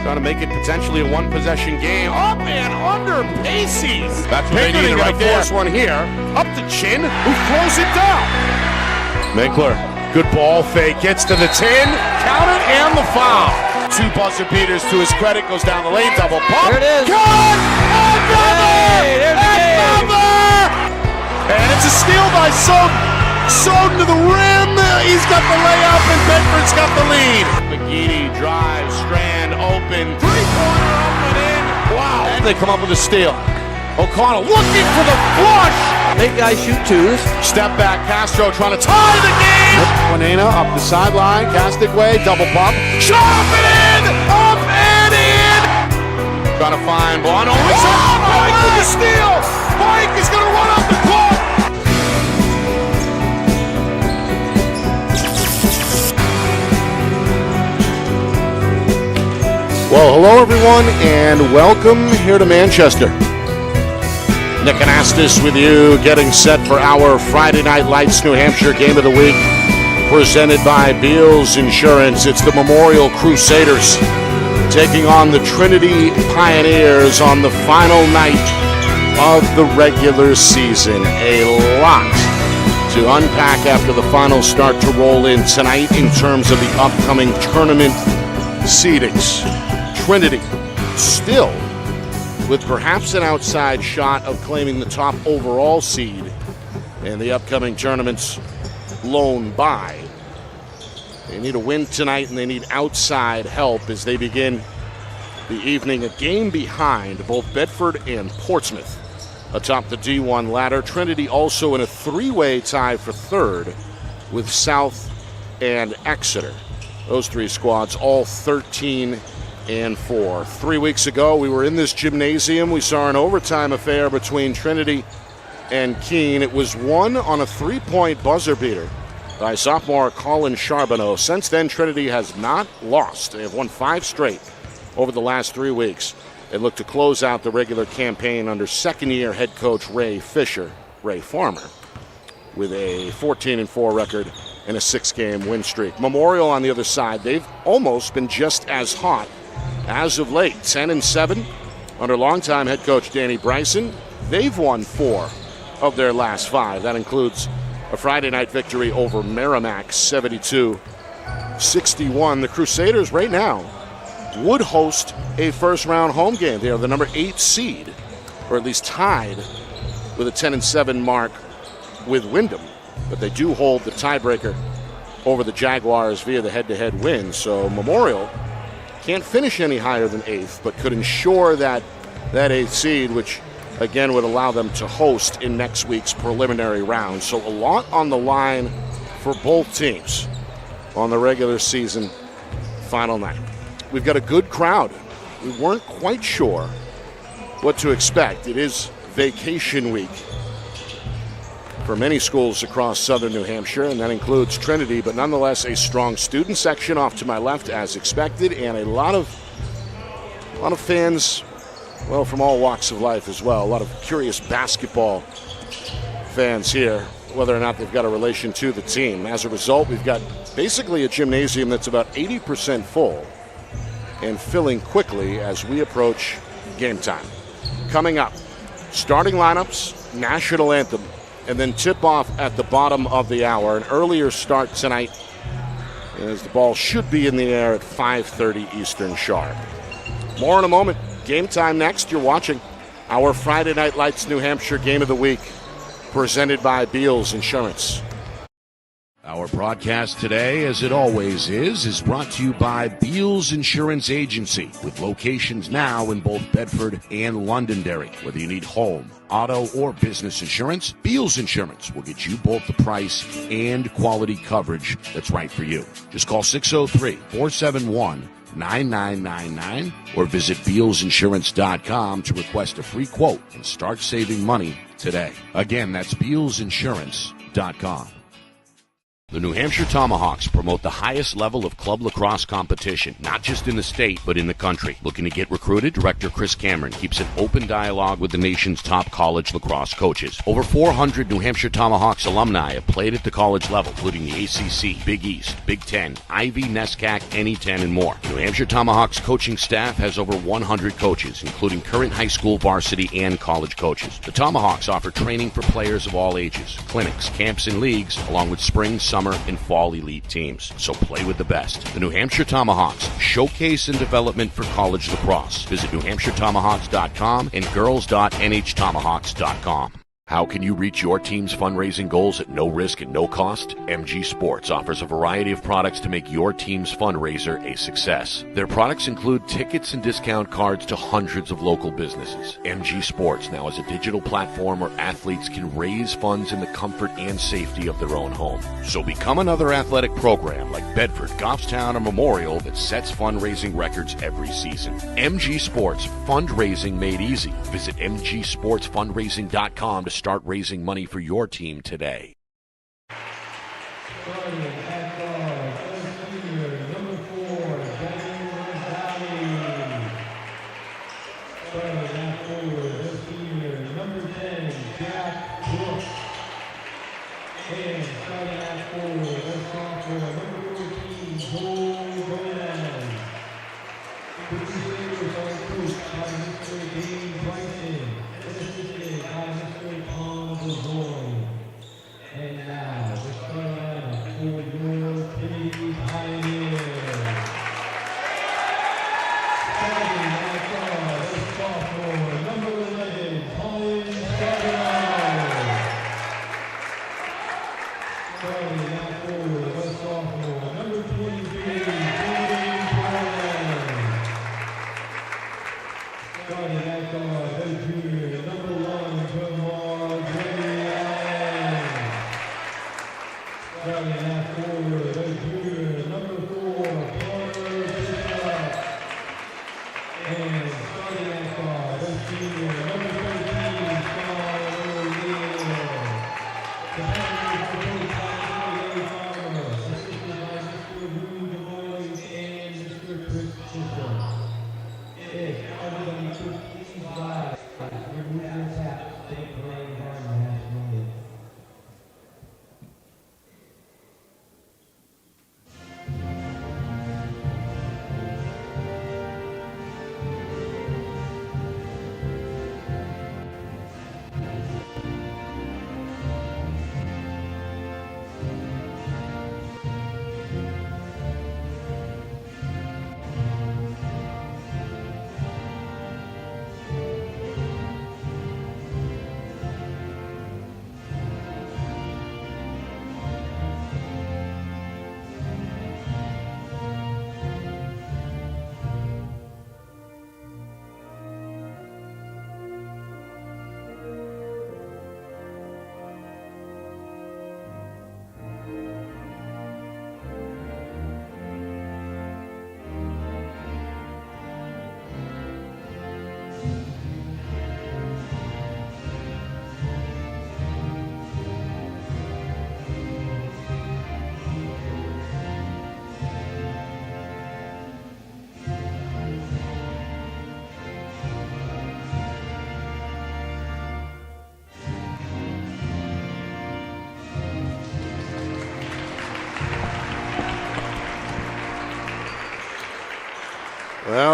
Trying to make it potentially a one-possession game. Up and under Pacey's. That's what they needed right there. Force one here. Up to Chin, who throws it down. Minkler, good ball fake, gets to the 10. Count it and the foul. Two buzzer beaters to his credit. Goes down the lane, double pump. There it is. Good! Another! And it's a steal by Soden to the rim. He's got the layup, and Bedford's got the lead. McGeady drives, Strand open, three-pointer up and in. Wow. And they come up with a steal. O'Connell looking for the flush. Big guys shoot twos. Step back, Castro trying to tie the game. Juanena up the sideline, Castic way, double pump. Shot up and in! Up and in! Trying to find Bono. Pike with the steal! Pike is going to run up the court! Well, hello everyone, and welcome here to Manchester. Nick Anastas with you, getting set for our Friday Night Lights New Hampshire Game of the Week, presented by Beals Insurance. It's the Memorial Crusaders taking on the Trinity Pioneers on the final night of the regular season. A lot to unpack after the finals start to roll in tonight in terms of the upcoming tournament seedings. Trinity still with perhaps an outside shot of claiming the top overall seed in the upcoming tournament's lone bye. They need a win tonight, and they need outside help as they begin the evening a game behind both Bedford and Portsmouth atop the D1 ladder. Trinity also in a three-way tie for third with South and Exeter. Those three squads all 13-4. 3 weeks ago, we were in this gymnasium. We saw an overtime affair between Trinity and Keene. It was won on a three-point buzzer beater by sophomore Colin Charbonneau. Since then, Trinity has not lost. They have won 5 straight over the last 3 weeks. They look to close out the regular campaign under second-year head coach Ray Farmer, with a 14-4 record and a 6-game win streak. Memorial on the other side, they've almost been just as hot as of late, 10-7 under longtime head coach Danny Bryson. They've won 4 of their last 5. That includes a Friday night victory over Merrimack, 72-61. The Crusaders right now would host a first-round home game. They are the number 8 seed, or at least tied with a 10-7 mark with Wyndham. But they do hold the tiebreaker over the Jaguars via the head-to-head win. So Memorial can't finish any higher than 8th, but could ensure that 8th seed, which again would allow them to host in next week's preliminary round. So a lot on the line for both teams on the regular season final night. We've got a good crowd. We weren't quite sure what to expect. It is vacation week for many schools across southern New Hampshire, and that includes Trinity, but nonetheless a strong student section off to my left as expected, and a lot of fans, well, from all walks of life as well. A lot of curious basketball fans here, whether or not they've got a relation to the team. As a result, we've got basically a gymnasium that's about 80% full and filling quickly as we approach game time. Coming up, starting lineups, national anthem, and then tip-off at the bottom of the hour. An earlier start tonight as the ball should be in the air at 5:30 Eastern sharp. More in a moment. Game time next. You're watching our Friday Night Lights New Hampshire Game of the Week, presented by Beals Insurance. Our broadcast today, as it always is brought to you by Beals Insurance Agency, with locations now in both Bedford and Londonderry. Whether you need home, auto, or business insurance, Beals Insurance will get you both the price and quality coverage that's right for you. Just call 603-471-9999 or visit BealsInsurance.com to request a free quote and start saving money today. Again, that's BealsInsurance.com. The New Hampshire Tomahawks promote the highest level of club lacrosse competition, not just in the state, but in the country. Looking to get recruited? Director Chris Cameron keeps an open dialogue with the nation's top college lacrosse coaches. Over 400 New Hampshire Tomahawks alumni have played at the college level, including the ACC, Big East, Big Ten, Ivy, NESCAC, NE10, and more. The New Hampshire Tomahawks coaching staff has over 100 coaches, including current high school, varsity, and college coaches. The Tomahawks offer training for players of all ages, clinics, camps, and leagues, along with spring, summer, and fall elite teams. So play with the best. The New Hampshire Tomahawks, showcase and development for college lacrosse. Visit NewHampshireTomahawks.com and girls.nhtomahawks.com. How can you reach your team's fundraising goals at no risk and no cost? MG Sports offers a variety of products to make your team's fundraiser a success. Their products include tickets and discount cards to hundreds of local businesses. MG Sports now has a digital platform where athletes can raise funds in the comfort and safety of their own home. So become another athletic program like Bedford, Goffstown, or Memorial that sets fundraising records every season. MG Sports, fundraising made easy. Visit mgsportsfundraising.com to start raising money for your team today.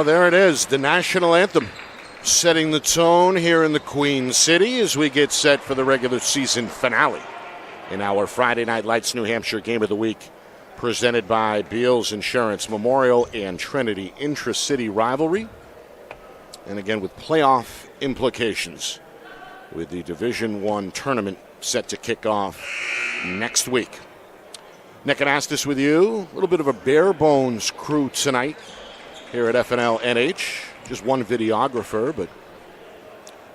Well, there it is, the national anthem, setting the tone here in the Queen City as we get set for the regular season finale in our Friday Night Lights New Hampshire Game of the Week, presented by Beals Insurance, Memorial and Trinity intra-city rivalry, and again with playoff implications with the Division I tournament set to kick off next week. Nick Anastas with you, a little bit of a bare bones crew tonight here at FNLNH. Just one videographer, but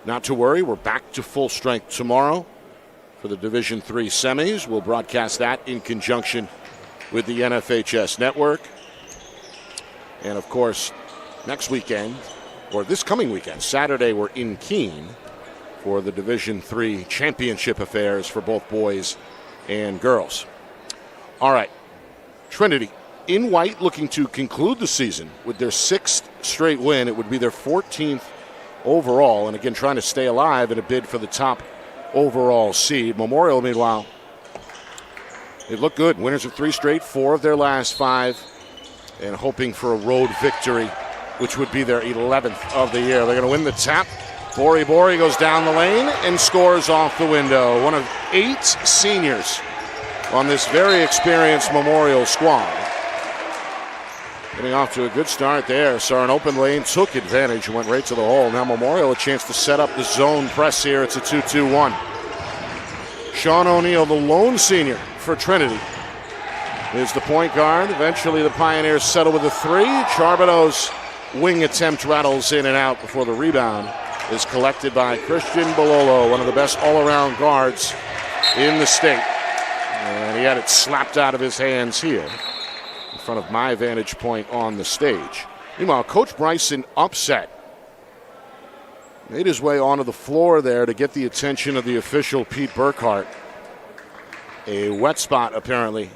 not to worry. We're back to full strength tomorrow for the Division III semis. We'll broadcast that in conjunction with the NFHS network. And, of course, next weekend, or this coming weekend, Saturday, we're in Keene for the Division III championship affairs for both boys and girls. All right. Trinity in white looking to conclude the season with their 6th straight win. It would be their 14th overall. And again, trying to stay alive in a bid for the top overall seed. Memorial, meanwhile, they look good. Winners of 3 straight, 4 of their last 5. And hoping for a road victory, which would be their 11th of the year. They're going to win the tap. Bori goes down the lane and scores off the window. One of 8 seniors on this very experienced Memorial squad. Getting off to a good start there. Saw an open lane, took advantage, and went right to the hole. Now Memorial a chance to set up the zone press here. It's a 2-2-1. Sean O'Neill, the lone senior for Trinity, is the point guard. Eventually the Pioneers settle with a 3. Charbonneau's wing attempt rattles in and out before the rebound is collected by Christian Bololo, one of the best all-around guards in the state. And he had it slapped out of his hands here in front of my vantage point on the stage. Meanwhile, Coach Bryson upset. Made his way onto the floor there to get the attention of the official, Pete Burkhart. A wet spot, apparently,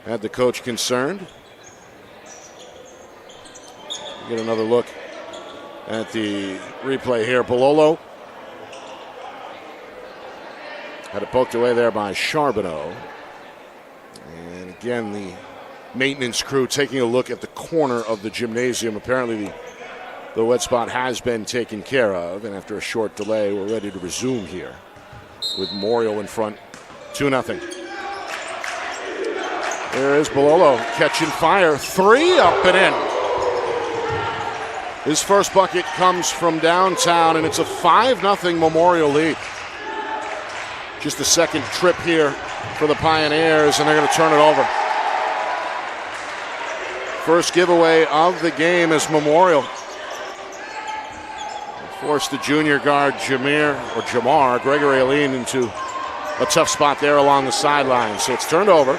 had the coach concerned. Get another look at the replay here. Bololo had it poked away there by Charbonneau. And again, the maintenance crew taking a look at the corner of the gymnasium. Apparently the wet spot has been taken care of. And after a short delay, we're ready to resume here with Memorial in front 2-0. There is Bololo catching fire. 3 up and in. His first bucket comes from downtown, and it's a 5-0 Memorial lead. Just the second trip here for the Pioneers, and they're going to turn it over. First giveaway of the game is Memorial. Forced the junior guard Jamar Gregory Aline into a tough spot there along the sideline. So it's turned over.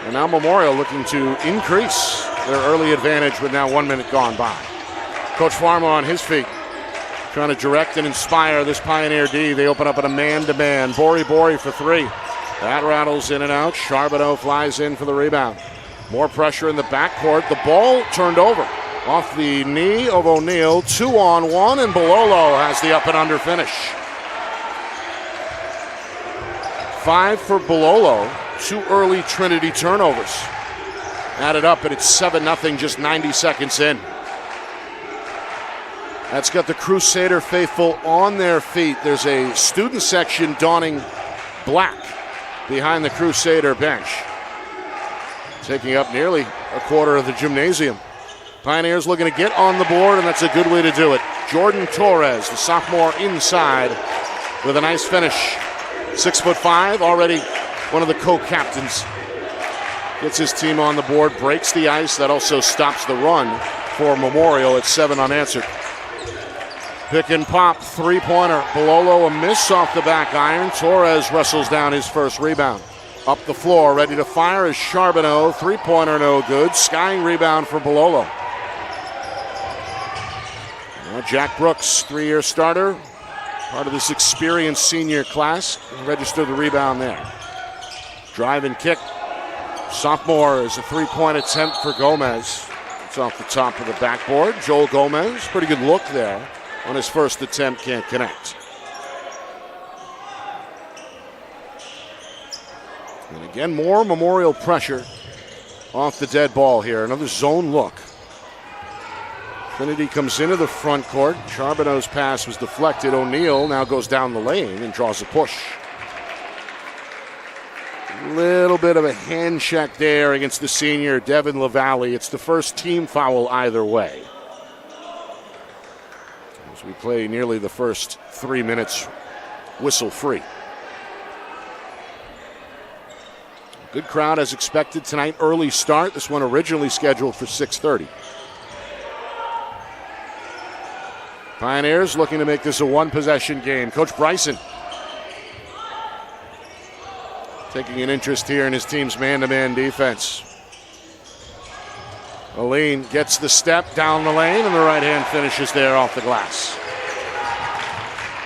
And now Memorial looking to increase their early advantage with now 1 minute gone by. Coach Farmer on his feet, trying to direct and inspire this Pioneer D. They open up at a man-to-man. Bori for 3. That rattles in and out. Charbonneau flies in for the rebound. More pressure in the backcourt. The ball turned over off the knee of O'Neill. 2-on-1, and Bololo has the up and under finish. 5 for Bololo. 2 early Trinity turnovers. Added up, and it's 7-0 just 90 seconds in. That's got the Crusader faithful on their feet. There's a student section donning black behind the Crusader bench, taking up nearly a quarter of the gymnasium. Pioneers looking to get on the board, and that's a good way to do it. Jordan Torres, the sophomore inside, with a nice finish. 6'5", already one of the co-captains. Gets his team on the board, breaks the ice. That also stops the run for Memorial at 7 unanswered. Pick and pop, 3-pointer. Bololo a miss off the back iron. Torres wrestles down his first rebound. Up the floor, ready to fire is Charbonneau. 3-pointer no good. Skying rebound for Bololo. Now Jack Brooks, 3-year starter. Part of this experienced senior class. Registered the rebound there. Drive and kick. Sophomore is a 3-point attempt for Gomez. It's off the top of the backboard. Joel Gomez, pretty good look there on his first attempt, can't connect. And again, more Memorial pressure off the dead ball here. Another zone look. Trinity comes into the front court. Charbonneau's pass was deflected. O'Neill now goes down the lane and draws a push. Little bit of a hand check there against the senior, Devin LaValle. It's the first team foul either way. As we play nearly the first 3 minutes whistle free. Good crowd as expected tonight. Early start. This one originally scheduled for 6:30. Pioneers looking to make this a one-possession game. Coach Bryson taking an interest here in his team's man-to-man defense. Aline gets the step down the lane, and the right hand finishes there off the glass.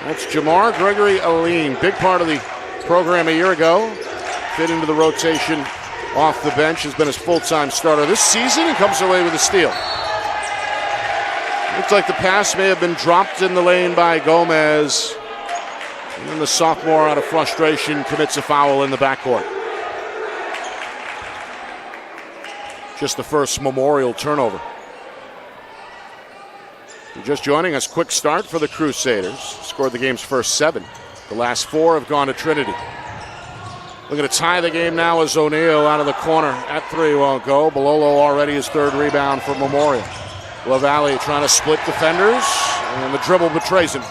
That's Jamar Gregory Aline, big part of the program a year ago. fit into the rotation off the bench, has been his full-time starter this season and comes away with a steal. Looks like the pass may have been dropped in the lane by Gomez. And then the sophomore, out of frustration, commits a foul in the backcourt. Just the first Memorial turnover. If you're just joining us, quick start for the Crusaders. Scored the game's first 7. The last 4 have gone to Trinity. Looking to tie the game now as O'Neal out of the corner. At 3 won't go. Bololo already his 3rd rebound for Memorial. LaValle trying to split defenders, and the dribble betrays him.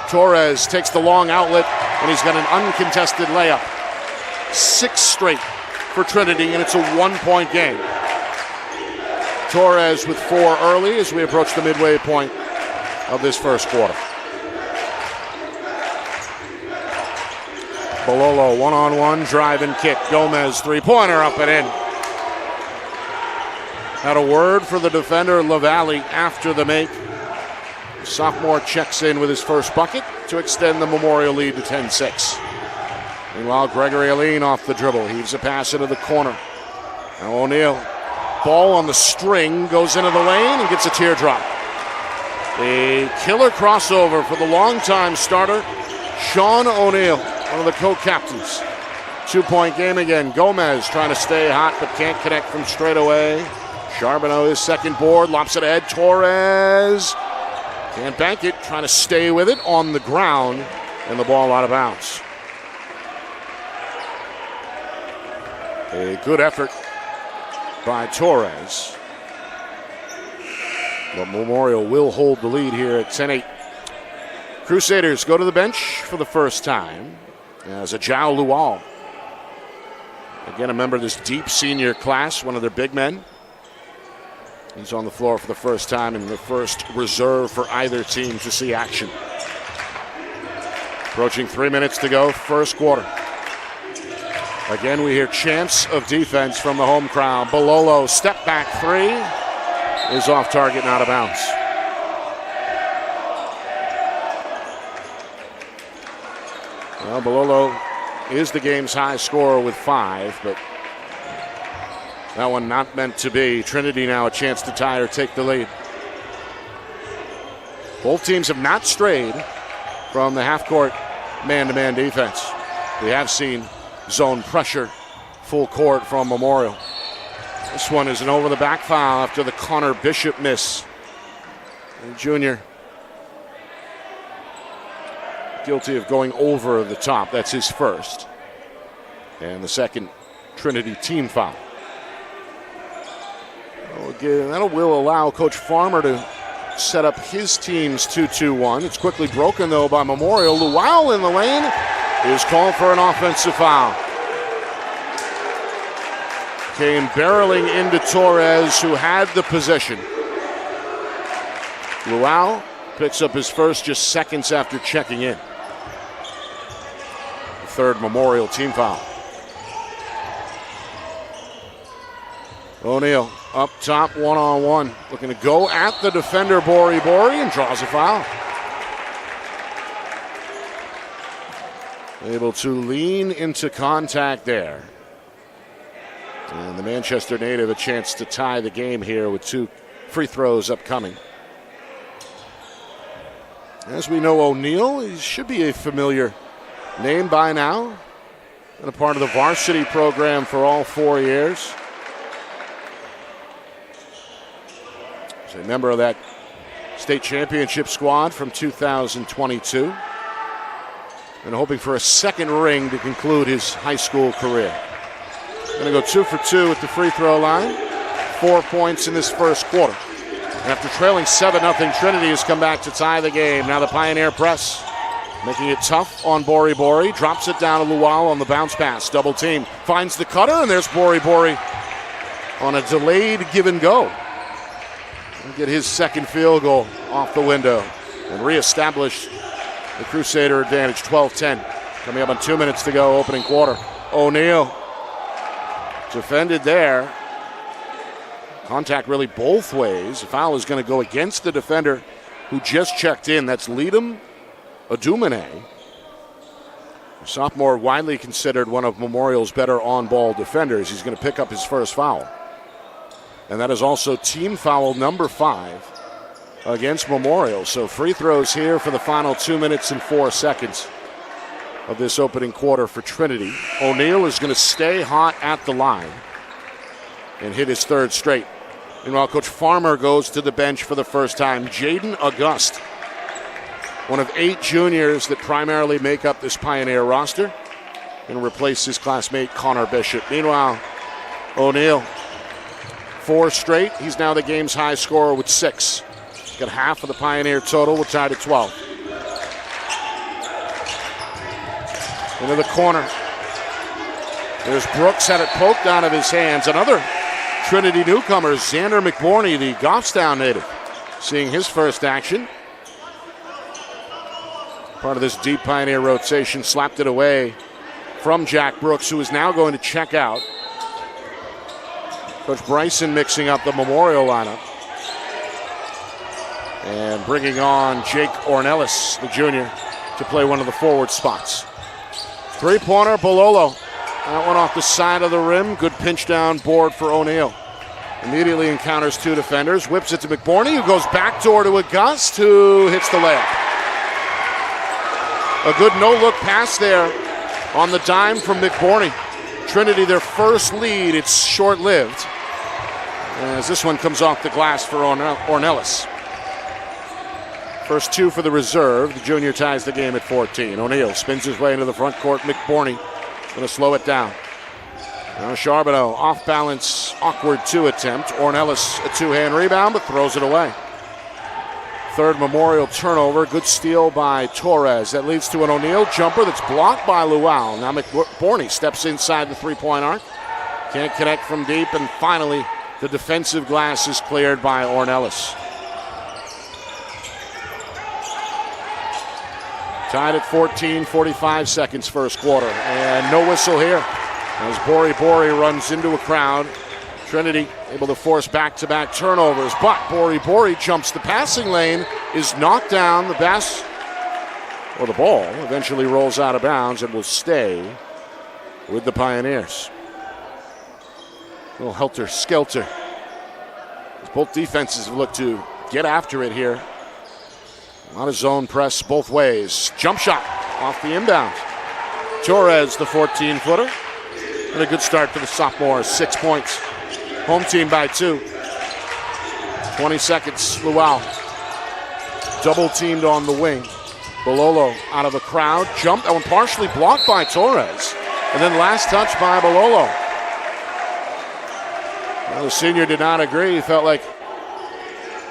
Torres takes the long outlet, and he's got an uncontested layup. 6 straight for Trinity, and it's a 1-point game. Torres with 4 early as we approach the midway point of this first quarter. Bololo, one-on-one, drive and kick. Gomez, three-pointer up and in. Had a word for the defender, LaValle, after the make. The sophomore checks in with his first bucket to extend the Memorial lead to 10-6. Meanwhile, Gregory Aline off the dribble. Heaves a pass into the corner. Now O'Neal, ball on the string, goes into the lane and gets a teardrop. A killer crossover for the longtime starter, Sean O'Neal, one of the co-captains. 2-point game again. Gomez trying to stay hot but can't connect from straight away. Charbonneau, his second board, lops it ahead. Torres can't bank it, trying to stay with it on the ground, and the ball out of bounds. A good effort by Torres. But Memorial will hold the lead here at 10-8. Crusaders go to the bench for the first time as Ajao Lual. Again, a member of this deep senior class, one of their big men. He's on the floor for the first time and the first reserve for either team to see action. Approaching 3 minutes to go, first quarter. Again, we hear chants of defense from the home crowd. Bololo, step back 3 is off target and out of bounds. Well, Bololo is the game's high scorer with 5, but that one not meant to be. Trinity now a chance to tie or take the lead. Both teams have not strayed from the half-court man-to-man defense. We have seen zone pressure full court from Memorial. This one is an over-the-back foul after the Connor Bishop miss. The junior guilty of going over the top. That's his first. And the second Trinity team foul. That will allow Coach Farmer to set up his team's 2-2-1. It's quickly broken, though, by Memorial. Luau in the lane is called for an offensive foul. Came barreling into Torres, who had the possession. Luau picks up his first just seconds after checking in. The third Memorial team foul. O'Neal up top, one-on-one. Looking to go at the defender, Bori, and draws a foul. Able to lean into contact there. And the Manchester native a chance to tie the game here with 2 free throws upcoming. As we know, O'Neal, he should be a familiar name by now. Been a part of the varsity program for all 4 years. He's a member of that state championship squad from 2022. And hoping for a second ring to conclude his high school career. Going to go 2 for 2 at the free throw line. 4 points in this first quarter. And after trailing 7-0, Trinity has come back to tie the game. Now the Pioneer press, making it tough on Bori. Drops it down to Luau on the bounce pass. Double team. Finds the cutter, and there's Bori on a delayed give and go. He'll get his second field goal off the window and reestablish the Crusader advantage, 12-10. Coming up on 2 minutes to go, opening quarter. O'Neal defended there. Contact really both ways. The foul is going to go against the defender who just checked in. That's Leadham Adumene. Sophomore widely considered one of Memorial's better on-ball defenders. He's going to pick up his first foul. And that is also team foul number 5 against Memorial. So free throws here for the final 2 minutes and 4 seconds of this opening quarter for Trinity. O'Neal is going to stay hot at the line and hit his 3rd straight. Meanwhile, Coach Farmer goes to the bench for the first time. Jaden August, one of 8 juniors that primarily make up this Pioneer roster, and replace his classmate Connor Bishop. Meanwhile, O'Neal, 4 straight. He's now the game's high scorer with 6. Got half of the Pioneer total. We're tied at 12. Into the corner. There's Brooks, had it poked out of his hands. Another Trinity newcomer, Xander McBorney, the Goffstown native, seeing his first action. Part of this deep Pioneer rotation, slapped it away from Jack Brooks, who is now going to check out. Coach Bryson mixing up the Memorial lineup and bringing on Jake Ornelas, the junior, to play one of the forward spots. 3-pointer, Bololo. That one off the side of the rim. Good pinch down board for O'Neal. Immediately encounters 2 defenders. Whips it to McBorney, who goes backdoor to August, who hits the layup. A good no-look pass there on the dime from McBorney. Trinity, their first lead. It's short-lived, as this one comes off the glass for Ornelas. First 2 for the reserve. The junior ties the game at 14. O'Neal spins his way into the front court. McBorney going to slow it down. Now Charbonneau, off balance, awkward 2 attempt. Ornelas, a 2-hand rebound, but throws it away. 3rd Memorial turnover. Good steal by Torres. That leads to an O'Neal jumper that's blocked by Luau. Now McBorney steps inside the 3-point arc. Can't connect from deep, and finally the defensive glass is cleared by Ornelas. Tied at 14, 45 seconds first quarter. And no whistle here as Bori runs into a crowd. Trinity able to force back-to-back turnovers, but Bori jumps the passing lane, is knocked down. The ball eventually rolls out of bounds and will stay with the Pioneers. A little helter-skelter. Both defenses have looked to get after it here. A lot of zone press both ways. Jump shot off the inbound. Torres, the 14-footer. And a good start for the sophomore. 6 points. Home team by 2. 20 seconds. Luau. Double teamed on the wing. Bololo out of the crowd. Jump. That one partially blocked by Torres. And then last touch by Bololo. Well, the senior did not agree. He felt like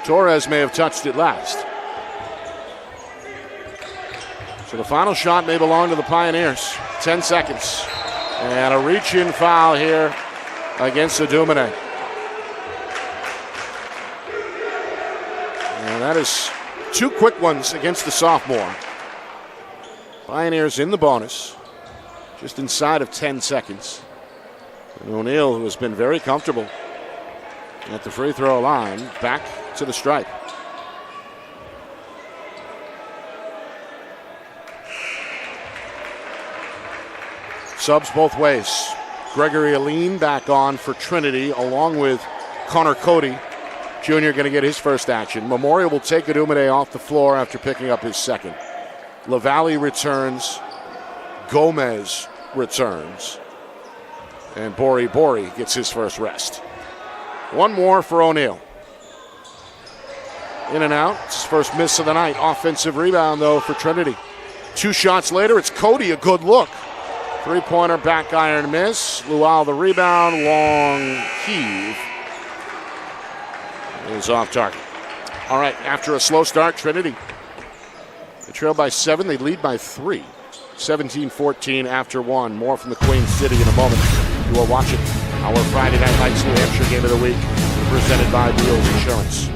Torres may have touched it last. So the final shot may belong to the Pioneers. 10 seconds. And a reach-in foul here against Adumene. And that is 2 quick ones against the sophomore. Pioneers in the bonus. Just inside of 10 seconds. And O'Neal, who has been very comfortable at the free throw line, back to the stripe. Subs both ways. Gregory Aline back on for Trinity, along with Connor Cody. Junior going to get his first action. Memorial will take Adumene off the floor after picking up his second. LaValle returns. Gomez returns. And Bori gets his first rest. One more for O'Neal. In and out. It's his first miss of the night. Offensive rebound, though, for Trinity. 2 shots later, it's Cody, a good look. 3-pointer, back iron miss. Luau the rebound, long heave. It was off target. All right, after a slow start, Trinity, they trail by 7. They lead by 3. 17-14 after 1. More from the Queen City in a moment. You are watching our Friday Night Lights New Hampshire Game of the Week, presented by Beals Insurance.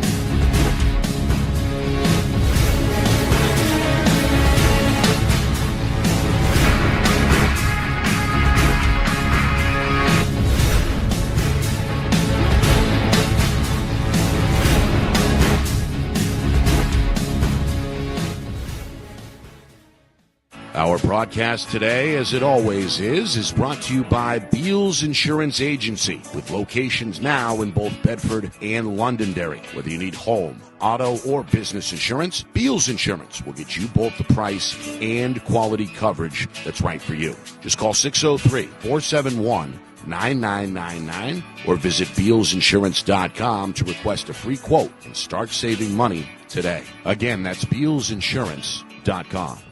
Our broadcast today, as it always is brought to you by Beals Insurance Agency, with locations now in both Bedford and Londonderry. Whether you need home, auto, or business insurance, Beals Insurance will get you both the price and quality coverage that's right for you. Just call 603-471-9999 or visit BealsInsurance.com to request a free quote and start saving money today. Again, that's BealsInsurance.com.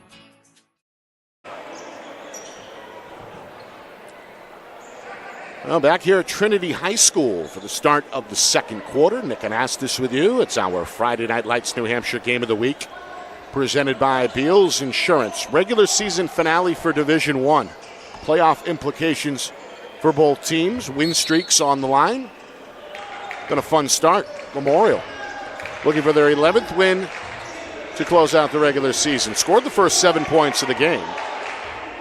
Well, back here at Trinity High School for the start of the second quarter. Nick Anastas with you. It's our Friday Night Lights New Hampshire Game of the Week, presented by Beals Insurance. Regular season finale for Division I. Playoff implications for both teams. Win streaks on the line. Been a fun start. Memorial looking for their 11th win to close out the regular season. Scored the first 7 points of the game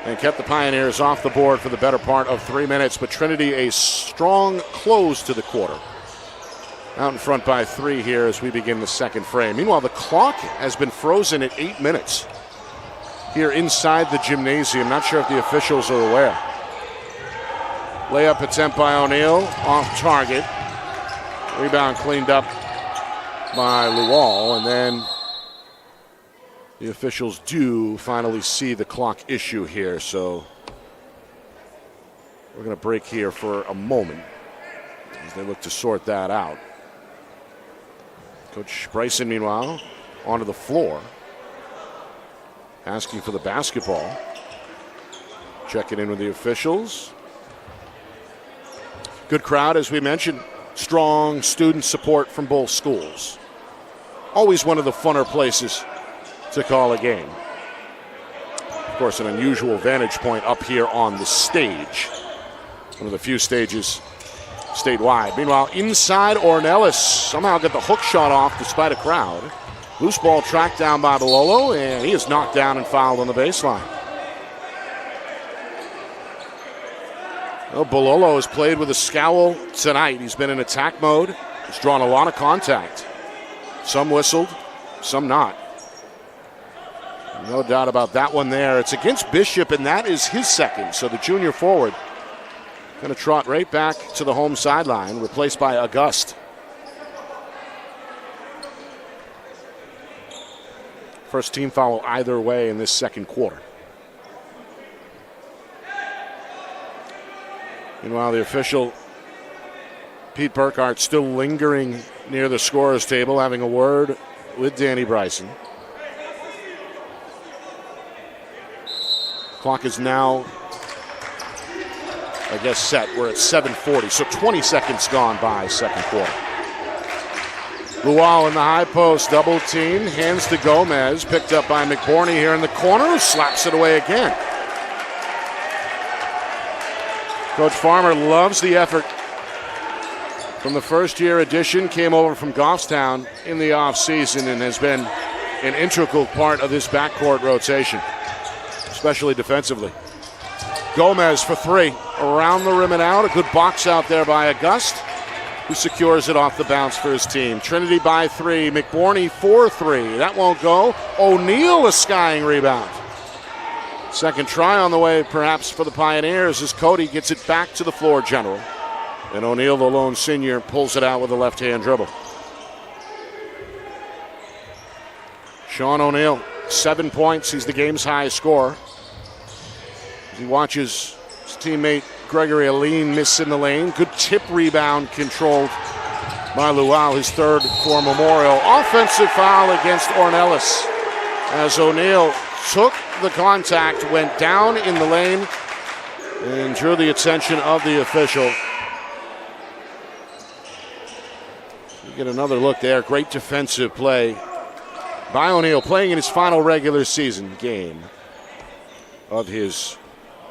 and kept the Pioneers off the board for the better part of 3 minutes. But Trinity a strong close to the quarter. Out in front by 3 here as we begin the second frame. Meanwhile, the clock has been frozen at 8 minutes here inside the gymnasium. Not sure if the officials are aware. Layup attempt by O'Neal, off target. Rebound cleaned up by Lual, and then the officials do finally see the clock issue here, so we're going to break here for a moment as they look to sort that out. Coach Bryson, meanwhile, onto the floor, asking for the basketball. Checking in with the officials. Good crowd, as we mentioned. Strong student support from both schools. Always one of the funner places to call a game. Of course, an unusual vantage point up here on the stage. One of the few stages statewide. Meanwhile, inside, Ornelas somehow got the hook shot off despite a crowd. Loose ball tracked down by Bololo, and he is knocked down and fouled on the baseline. Well, Bololo has played with a scowl tonight. He's been in attack mode. He's drawn a lot of contact. Some whistled, some not. No doubt about that one there. It's against Bishop, and that is his second. So the junior forward going to trot right back to the home sideline, replaced by August. First team foul either way in this second quarter. Meanwhile, the official, Pete Burkhart, still lingering near the scorer's table, having a word with Danny Bryson. Clock is now, I guess, set. We're at 7:40, so 20 seconds gone by second quarter. Lual in the high post, double team, hands to Gomez, picked up by McBorney here in the corner, slaps it away again. Coach Farmer loves the effort from the first-year addition, came over from Goffstown in the offseason and has been an integral part of this backcourt rotation, especially defensively. Gomez for 3, around the rim and out. A good box out there by August, who secures it off the bounce for his team. Trinity by 3, McBorney for 3. That won't go. O'Neal a skying rebound. Second try on the way, perhaps, for the Pioneers as Cody gets it back to the floor general. And O'Neal, the lone senior, pulls it out with a left-hand dribble. Sean O'Neal, 7 points. He's the game's highest scorer. He watches his teammate Gregory Aline miss in the lane. Good tip rebound controlled by Luau, his third for Memorial. Offensive foul against Ornelas as O'Neal took the contact, went down in the lane, and drew the attention of the official. You get another look there. Great defensive play by O'Neal, playing in his final regular season game of his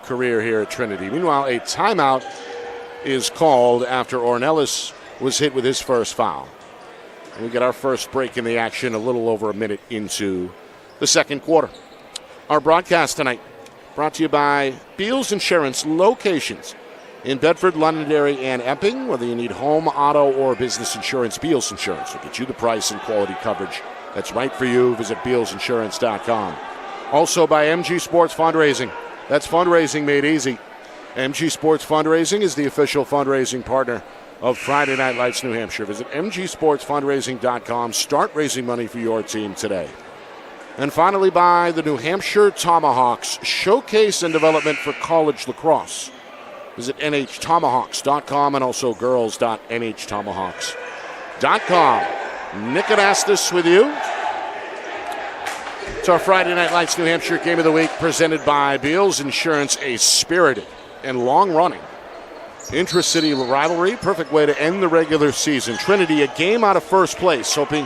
career here at Trinity. Meanwhile, a timeout is called after Ornelas was hit with his first foul. And we get our first break in the action a little over a minute into the second quarter. Our broadcast tonight brought to you by Beals Insurance, locations in Bedford, Londonderry, and Epping. Whether you need home, auto, or business insurance, Beals Insurance will get you the price and quality coverage that's right for you. Visit BealsInsurance.com. Also by MG Sports Fundraising. That's fundraising made easy. MG Sports Fundraising is the official fundraising partner of Friday Night Lights New Hampshire. Visit mgsportsfundraising.com. Start raising money for your team today. And finally by the New Hampshire Tomahawks, showcase and development for college lacrosse. Visit nhtomahawks.com and also girls.nhtomahawks.com. Nick Anastas with you. It's our Friday Night Lights New Hampshire Game of the Week presented by Beals Insurance, a spirited and long-running intra-city rivalry. Perfect way to end the regular season. Trinity a game out of first place, hoping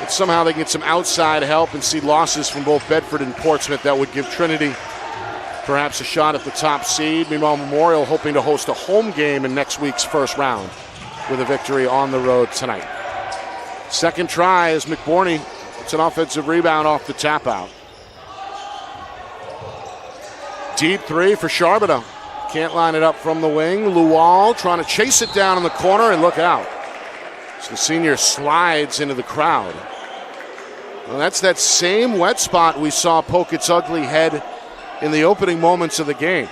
that somehow they can get some outside help and see losses from both Bedford and Portsmouth. That would give Trinity perhaps a shot at the top seed. Meanwhile, Memorial hoping to host a home game in next week's first round with a victory on the road tonight. Second try is McBorney. It's an offensive rebound off the tap out. Deep three for Charbonneau. Can't line it up from the wing. Lual trying to chase it down in the corner and look out. So the senior slides into the crowd. Well, that's that same wet spot we saw poke its ugly head in the opening moments of the game.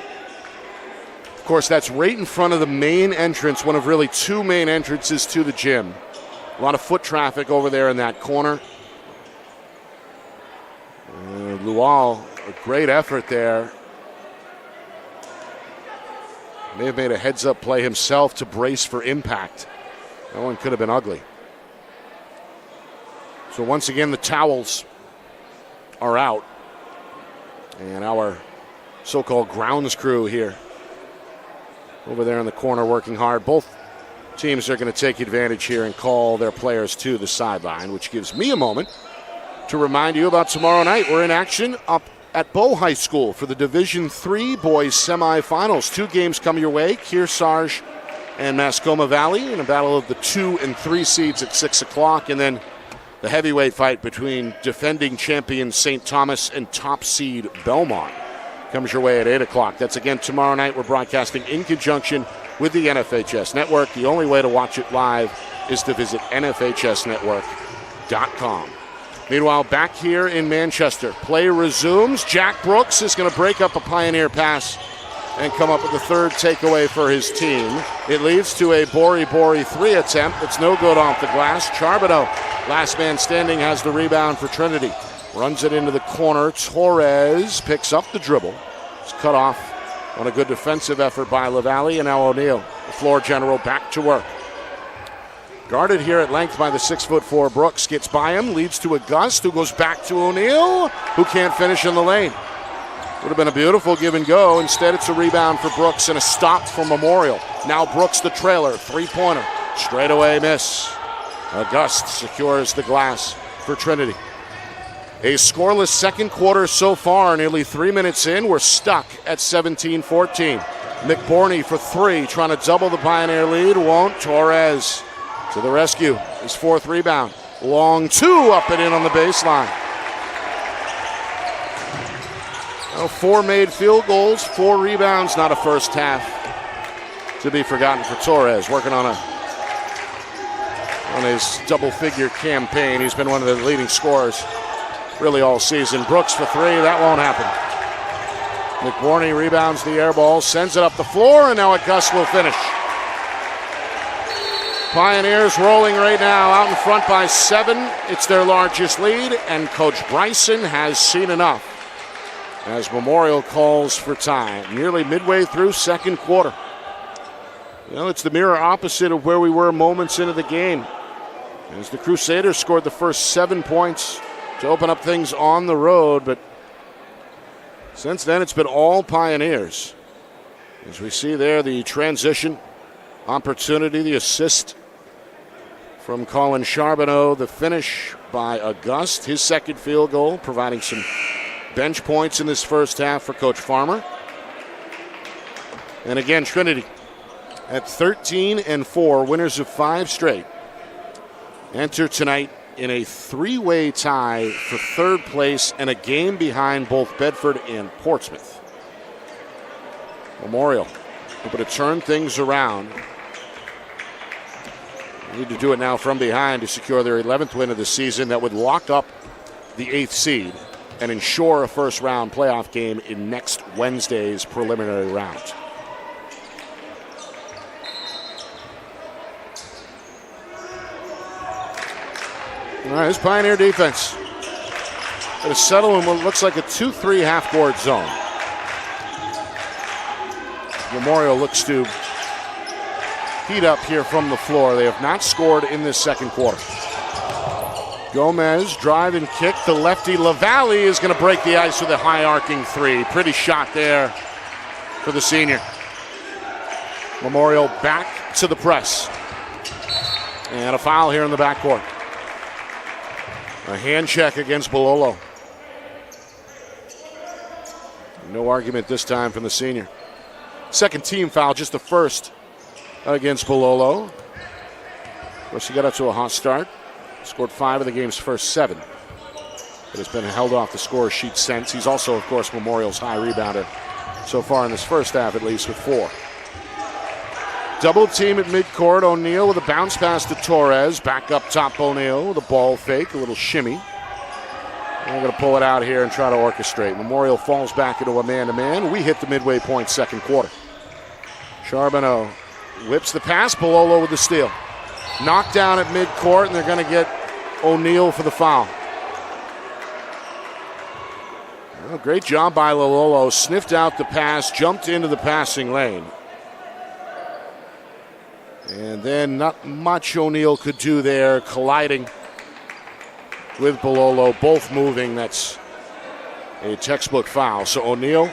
Of course, that's right in front of the main entrance, one of really two main entrances to the gym. A lot of foot traffic over there in that corner. Lual, a great effort there. May have made a heads-up play himself to brace for impact. That one could have been ugly. So once again, the towels are out. And our so-called grounds crew here over there in the corner working hard. Both teams are going to take advantage here and call their players to the sideline, which gives me a moment to remind you about tomorrow night. We're in action up at Bow High School for the Division III boys semifinals. Two games come your way, Kearsarge and Mascoma Valley in a battle of the 2 and 3 seeds at 6 o'clock, and then the heavyweight fight between defending champions St. Thomas and top seed Belmont comes your way at 8 o'clock. That's again tomorrow night. We're broadcasting in conjunction with the NFHS Network. The only way to watch it live is to visit nfhsnetwork.com. Meanwhile, back here in Manchester, play resumes. Jack Brooks is going to break up a Pioneer pass and come up with the third takeaway for his team. It leads to a Bori 3 attempt. It's no good off the glass. Charbonneau, last man standing, has the rebound for Trinity. Runs it into the corner. Torres picks up the dribble. It's cut off on a good defensive effort by LaValle, and now O'Neill, the floor general, back to work. Guarded here at length by the 6'4" Brooks. Gets by him, leads to August, who goes back to O'Neill, who can't finish in the lane. Would have been a beautiful give and go. Instead, it's a rebound for Brooks and a stop for Memorial. Now Brooks the trailer, three-pointer. Straight away miss. August secures the glass for Trinity. A scoreless second quarter so far. Nearly 3 minutes in, we're stuck at 17-14. McBorney for three, trying to double the Pioneer lead. Won't. Torres to the rescue. His fourth rebound. Long two, up and in on the baseline. Well, 4 made field goals, 4 rebounds, not a first half to be forgotten for Torres. Working on his double-figure campaign. He's been one of the leading scorers really all season. Brooks for three, that won't happen. McBorney rebounds the air ball, sends it up the floor, and now August will finish. Pioneers rolling right now, out in front by 7. It's their largest lead, and Coach Bryson has seen enough as Memorial calls for time. Nearly midway through second quarter. Well, it's the mirror opposite of where we were moments into the game, as the Crusaders scored the first 7 points to open up things on the road, but since then it's been all Pioneers. As we see there, the transition opportunity, the assist from Colin Charbonneau, the finish by August, his second field goal, providing some bench points in this first half for Coach Farmer. And again, Trinity at 13-4, winners of 5 straight, enter tonight in a 3-way tie for third place and a game behind both Bedford and Portsmouth. Memorial hoping to turn things around. They need to do it now from behind to secure their 11th win of the season. That would lock up the 8th seed and ensure a first-round playoff game in next Wednesday's preliminary round. All right, this Pioneer defense going to settle in what looks like a 2-3 half-court zone. Memorial looks to heat up here from the floor. They have not scored in this second quarter. Gomez, drive and kick. The lefty LaValle is going to break the ice with a high arcing three. Pretty shot there for the senior. Memorial back to the press. And a foul here in the backcourt. A hand check against Bololo. No argument this time from the senior. Second team foul, just the first against Bololo. Of course, he got up to a hot start. Scored 5 of the game's first 7. But has been held off the score sheet since. He's also, of course, Memorial's high rebounder so far in this first half, at least, with 4. Double team at midcourt. O'Neal with a bounce pass to Torres. Back up top O'Neal with a ball fake, a little shimmy. And we're going to pull it out here and try to orchestrate. Memorial falls back into a man-to-man. We hit the midway point second quarter. Charbonneau whips the pass. Bololo with the steal. Knocked down at midcourt, and they're going to get O'Neal for the foul. Well, great job by Lololo. Sniffed out the pass, jumped into the passing lane. And then not much O'Neal could do there, colliding with Bololo, both moving. That's a textbook foul. So O'Neal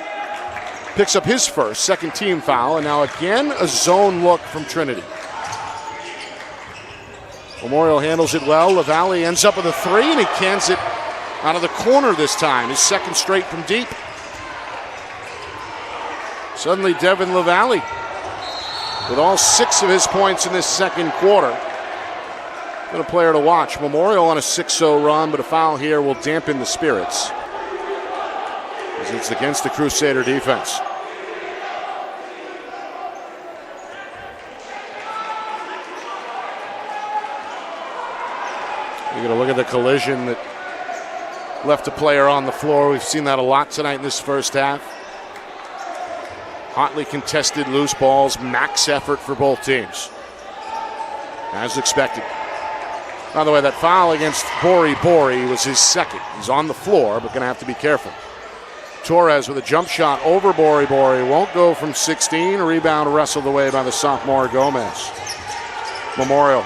picks up his first, second team foul, and now again a zone look from Trinity. Memorial handles it well. LaValle ends up with a 3, and he cans it out of the corner this time. His second straight from deep. Suddenly Devin LaValle with all 6 of his points in this second quarter. Been a player to watch. Memorial on a 6-0 run, but a foul here will dampen the spirits, as it's against the Crusader defense. You're going to look at the collision that left a player on the floor. We've seen that a lot tonight in this first half. Hotly contested loose balls, max effort for both teams, as expected. By the way, that foul against Bori was his second. He's on the floor, but going to have to be careful. Torres with a jump shot over Bori. Won't go from 16. A rebound wrestled away by the sophomore Gomez. Memorial,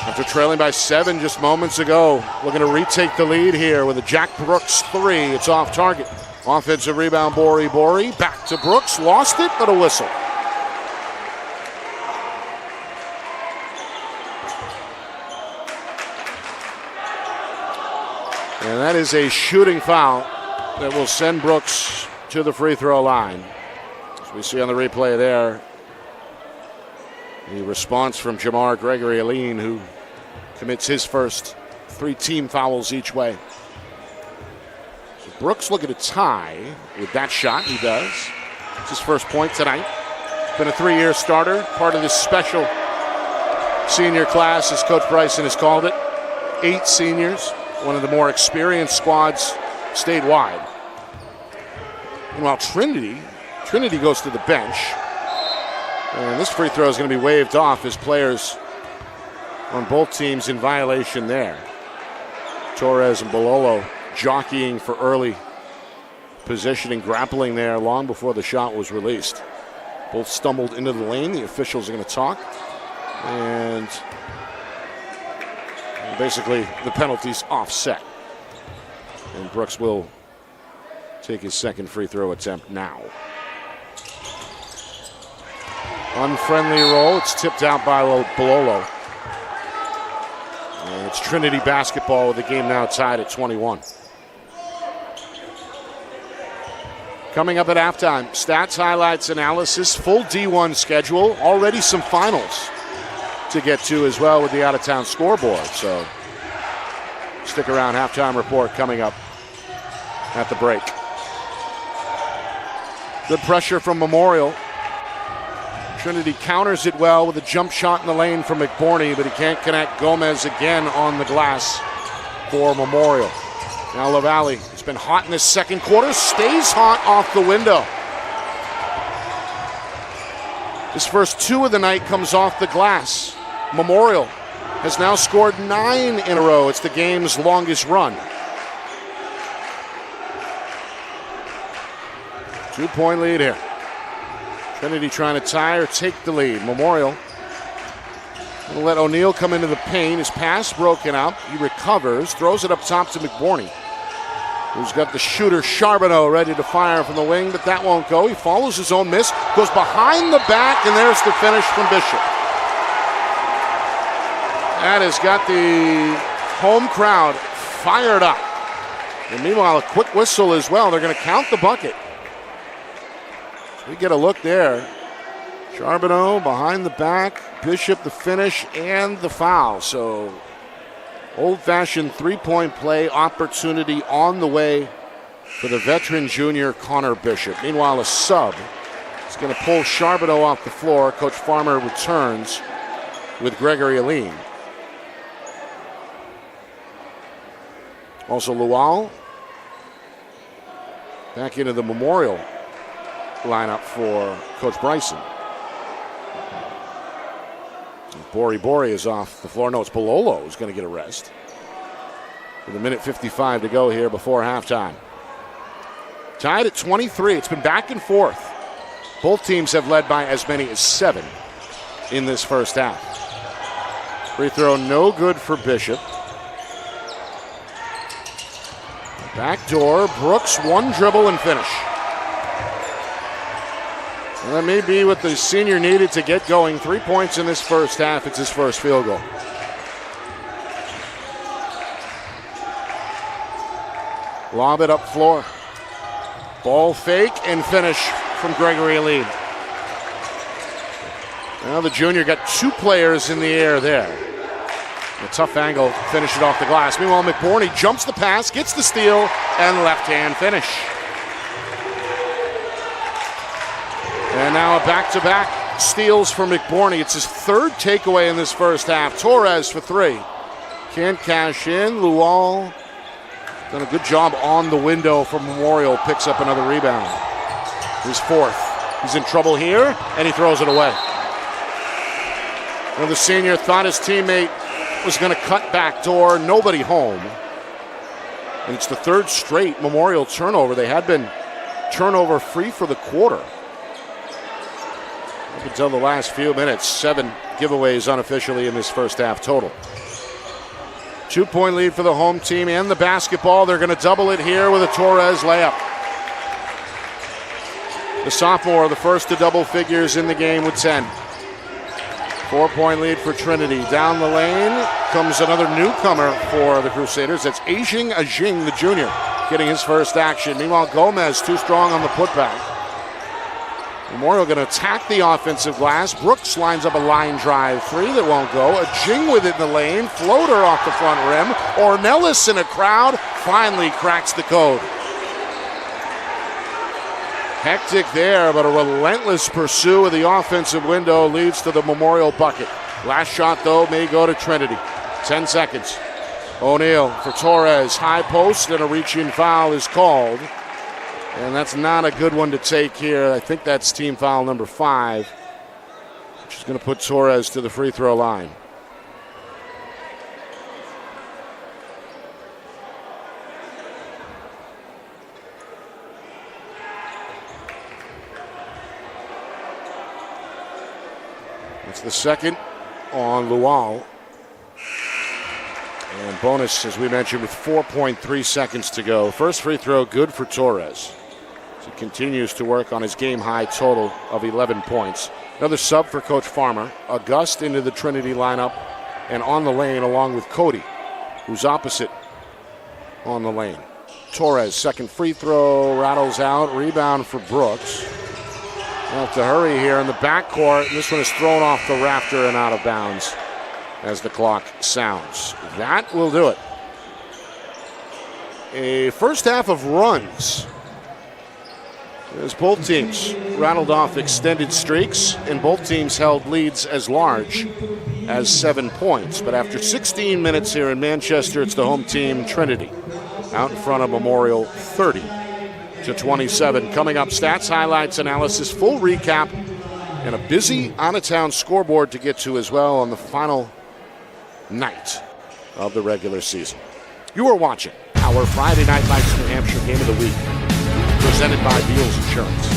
after trailing by 7 just moments ago, looking to retake the lead here with a Jack Brooks 3. It's off target. Offensive rebound, Bori. Back to Brooks. Lost it, but a whistle. And that is a shooting foul that will send Brooks to the free throw line. As we see on the replay there, the response from Jamar Gregory-Aline, who commits his first 3 team fouls each way. So Brooks looking to tie with that shot. He does. It's his first point tonight. Been a 3-year starter, part of this special senior class, as Coach Bryson has called it. 8 seniors, one of the more experienced squads statewide. Meanwhile, Trinity goes to the bench. And this free throw is going to be waved off as players on both teams in violation there. Torres and Bololo jockeying for early positioning, grappling there long before the shot was released. Both stumbled into the lane. The officials are going to talk. And basically the penalty's offset. And Brooks will take his second free throw attempt now. Unfriendly roll. It's tipped out by Bololo. And it's Trinity basketball with the game now tied at 21. Coming up at halftime, stats, highlights, analysis, full D1 schedule. Already some finals to get to as well with the out-of-town scoreboard. So stick around. Halftime report coming up at the break. Good pressure from Memorial. Trinity counters it well with a jump shot in the lane from McBorney, but he can't connect. Gomez again on the glass for Memorial. Now LaValle has been hot in this second quarter, stays hot off the window. His first 2 of the night comes off the glass. Memorial has now scored 9 in a row. It's the game's longest run. 2-point lead here. Trinity trying to tie or take the lead. Memorial will let O'Neal come into the paint. His pass broken up. He recovers, throws it up top to McBorney, who's got the shooter Charbonneau ready to fire from the wing, but that won't go. He follows his own miss, goes behind the back, and there's the finish from Bishop. That has got the home crowd fired up. And meanwhile, a quick whistle as well. They're going to count the bucket. So we get a look there. Charbonneau behind the back, Bishop the finish, and the foul. So old-fashioned three-point play opportunity on the way for the veteran junior Connor Bishop. Meanwhile, a sub is going to pull Charbonneau off the floor. Coach Farmer returns with Gregory Aline. Also Lual back into the Memorial lineup for Coach Bryson. Bori is off the floor. No, it's Bololo who's going to get a rest. With a minute 55 to go here before halftime. Tied at 23. It's been back and forth. Both teams have led by as many as 7 in this first half. Free throw no good for Bishop. Back door, Brooks, one dribble and finish. And that may be what the senior needed to get going. 3 points in this first half. It's his first field goal. Lob it up floor. Ball fake and finish from Gregory Aline. Now the junior got 2 players in the air there. A tough angle, finish it off the glass. Meanwhile, McBorney jumps the pass, gets the steal, and left-hand finish. And now a back-to-back steals for McBorney. It's his 3rd takeaway in this first half. Torres for 3. Can't cash in. Lual done a good job on the window for Memorial. Picks up another rebound. His 4th. He's in trouble here, and he throws it away. Well, the senior thought his teammate was going to cut back door. Nobody home. And it's the 3rd straight Memorial turnover. They had been turnover free for the quarter. Up until the last few minutes, 7 giveaways unofficially in this first half total. 2-point lead for the home team and the basketball. They're going to double it here with a Torres layup. The sophomore, the first to double figures in the game with 10. 4-point lead for Trinity. Down the lane comes another newcomer for the Crusaders. That's Ajing, the junior, getting his first action. Meanwhile, Gomez too strong on the putback. Memorial going to attack the offensive glass. Brooks lines up a line drive 3 that won't go. Ajing with it in the lane. Floater off the front rim. Ornelas in a crowd finally cracks the code. Hectic there, but a relentless pursuit of the offensive window leads to the Memorial bucket. Last shot, though, may go to Trinity. 10 seconds. O'Neal for Torres. High post and a reaching foul is called. And that's not a good one to take here. I think that's team foul number 5, which is going to put Torres to the free throw line. It's the second on Lual. And bonus, as we mentioned, with 4.3 seconds to go. First free throw good for Torres. So he continues to work on his game-high total of 11 points. Another sub for Coach Farmer. August into the Trinity lineup and on the lane along with Cody, who's opposite on the lane. Torres, second free throw, rattles out. Rebound for Brooks. We'll have to hurry here in the backcourt. This one is thrown off the rafter and out of bounds as the clock sounds. That will do it. A first half of runs as both teams rattled off extended streaks and both teams held leads as large as 7 points. But after 16 minutes here in Manchester, it's the home team, Trinity, out in front of Memorial 30-27. Coming up, stats, highlights, analysis, full recap, and a busy out-of-town scoreboard to get to as well on the final night of the regular season. You are watching our Friday Night Lights New Hampshire Game of the Week, presented by Beals Insurance.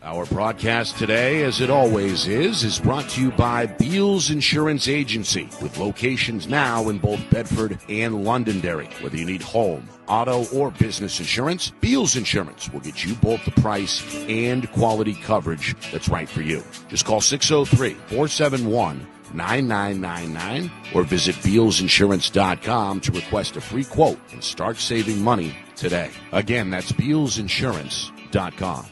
Our broadcast today, as it always is brought to you by Beals Insurance Agency, with locations now in both Bedford and Londonderry. Whether you need home, auto, or business insurance, Beals Insurance will get you both the price and quality coverage that's right for you. Just call 603-471-9999 or visit BealsInsurance.com to request a free quote and start saving money today. Again, that's BealsInsurance.com.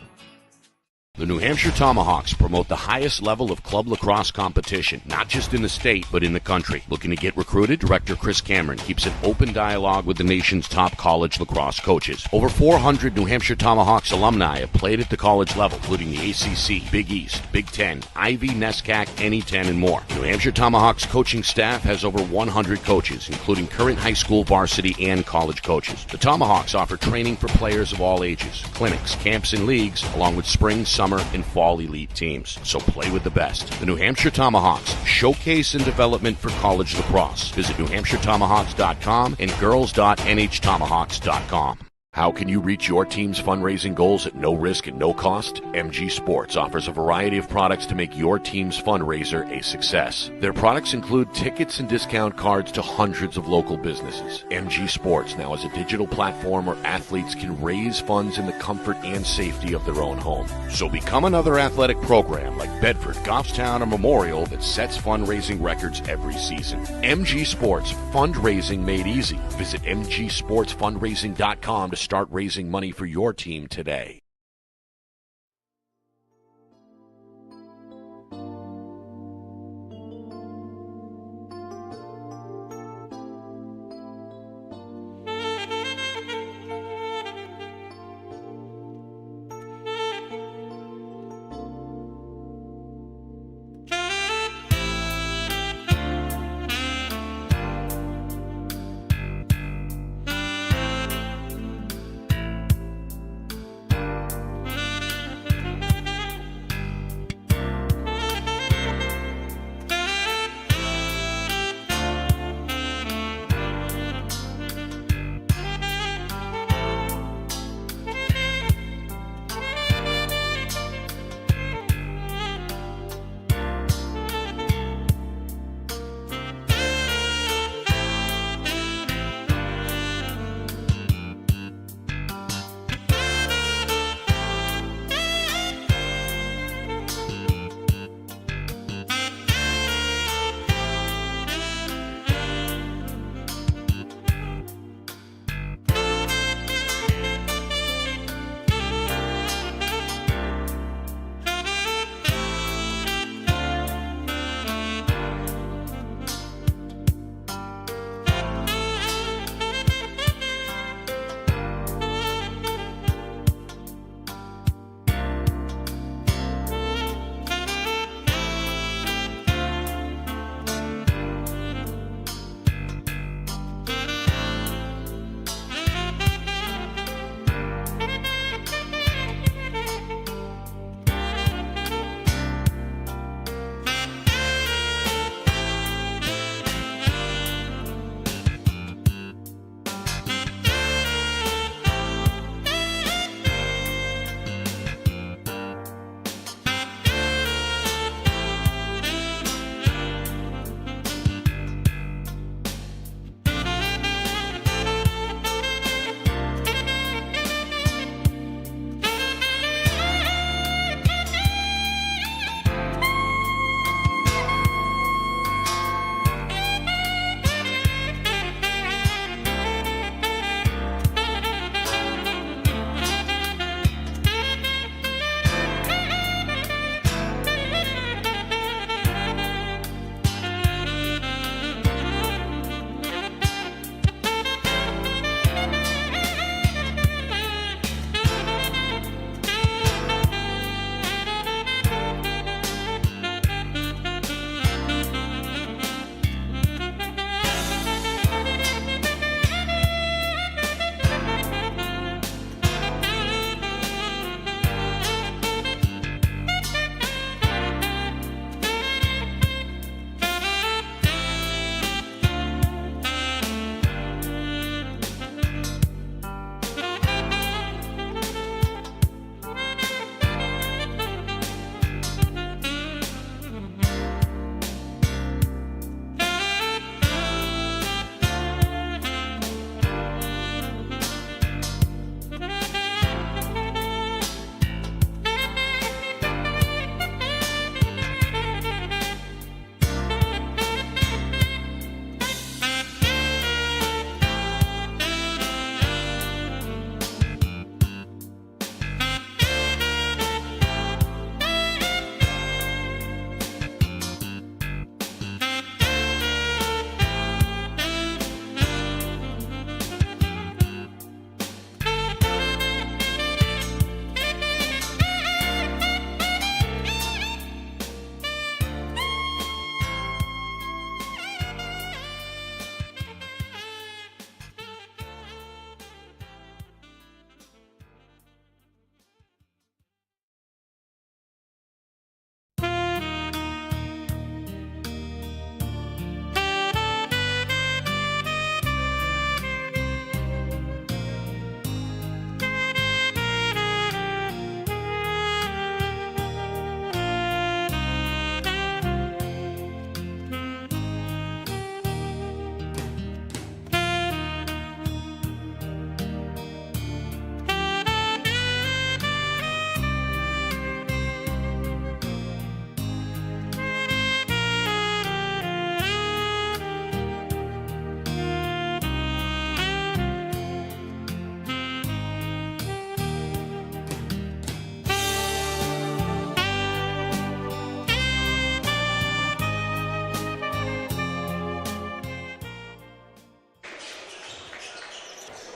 The New Hampshire Tomahawks promote the highest level of club lacrosse competition, not just in the state, but in the country. Looking to get recruited? Director Chris Cameron keeps an open dialogue with the nation's top college lacrosse coaches. Over 400 New Hampshire Tomahawks alumni have played at the college level, including the ACC, Big East, Big Ten, Ivy, NESCAC, NE10, and more. New Hampshire Tomahawks coaching staff has over 100 coaches, including current high school, varsity, and college coaches. The Tomahawks offer training for players of all ages, clinics, camps, and leagues, along with spring, summer, and fall elite teams. So play with the best. The New Hampshire Tomahawks, showcase and development for college lacrosse. Visit NewHampshireTomahawks.com and girls.nhtomahawks.com. How can you reach your team's fundraising goals at no risk and no cost? MG Sports offers a variety of products to make your team's fundraiser a success. Their products include tickets and discount cards to hundreds of local businesses. MG Sports now has a digital platform where athletes can raise funds in the comfort and safety of their own home. So become another athletic program like Bedford, Goffstown, or Memorial that sets fundraising records every season. MG Sports, fundraising made easy. Visit mgsportsfundraising.com to start raising money for your team today.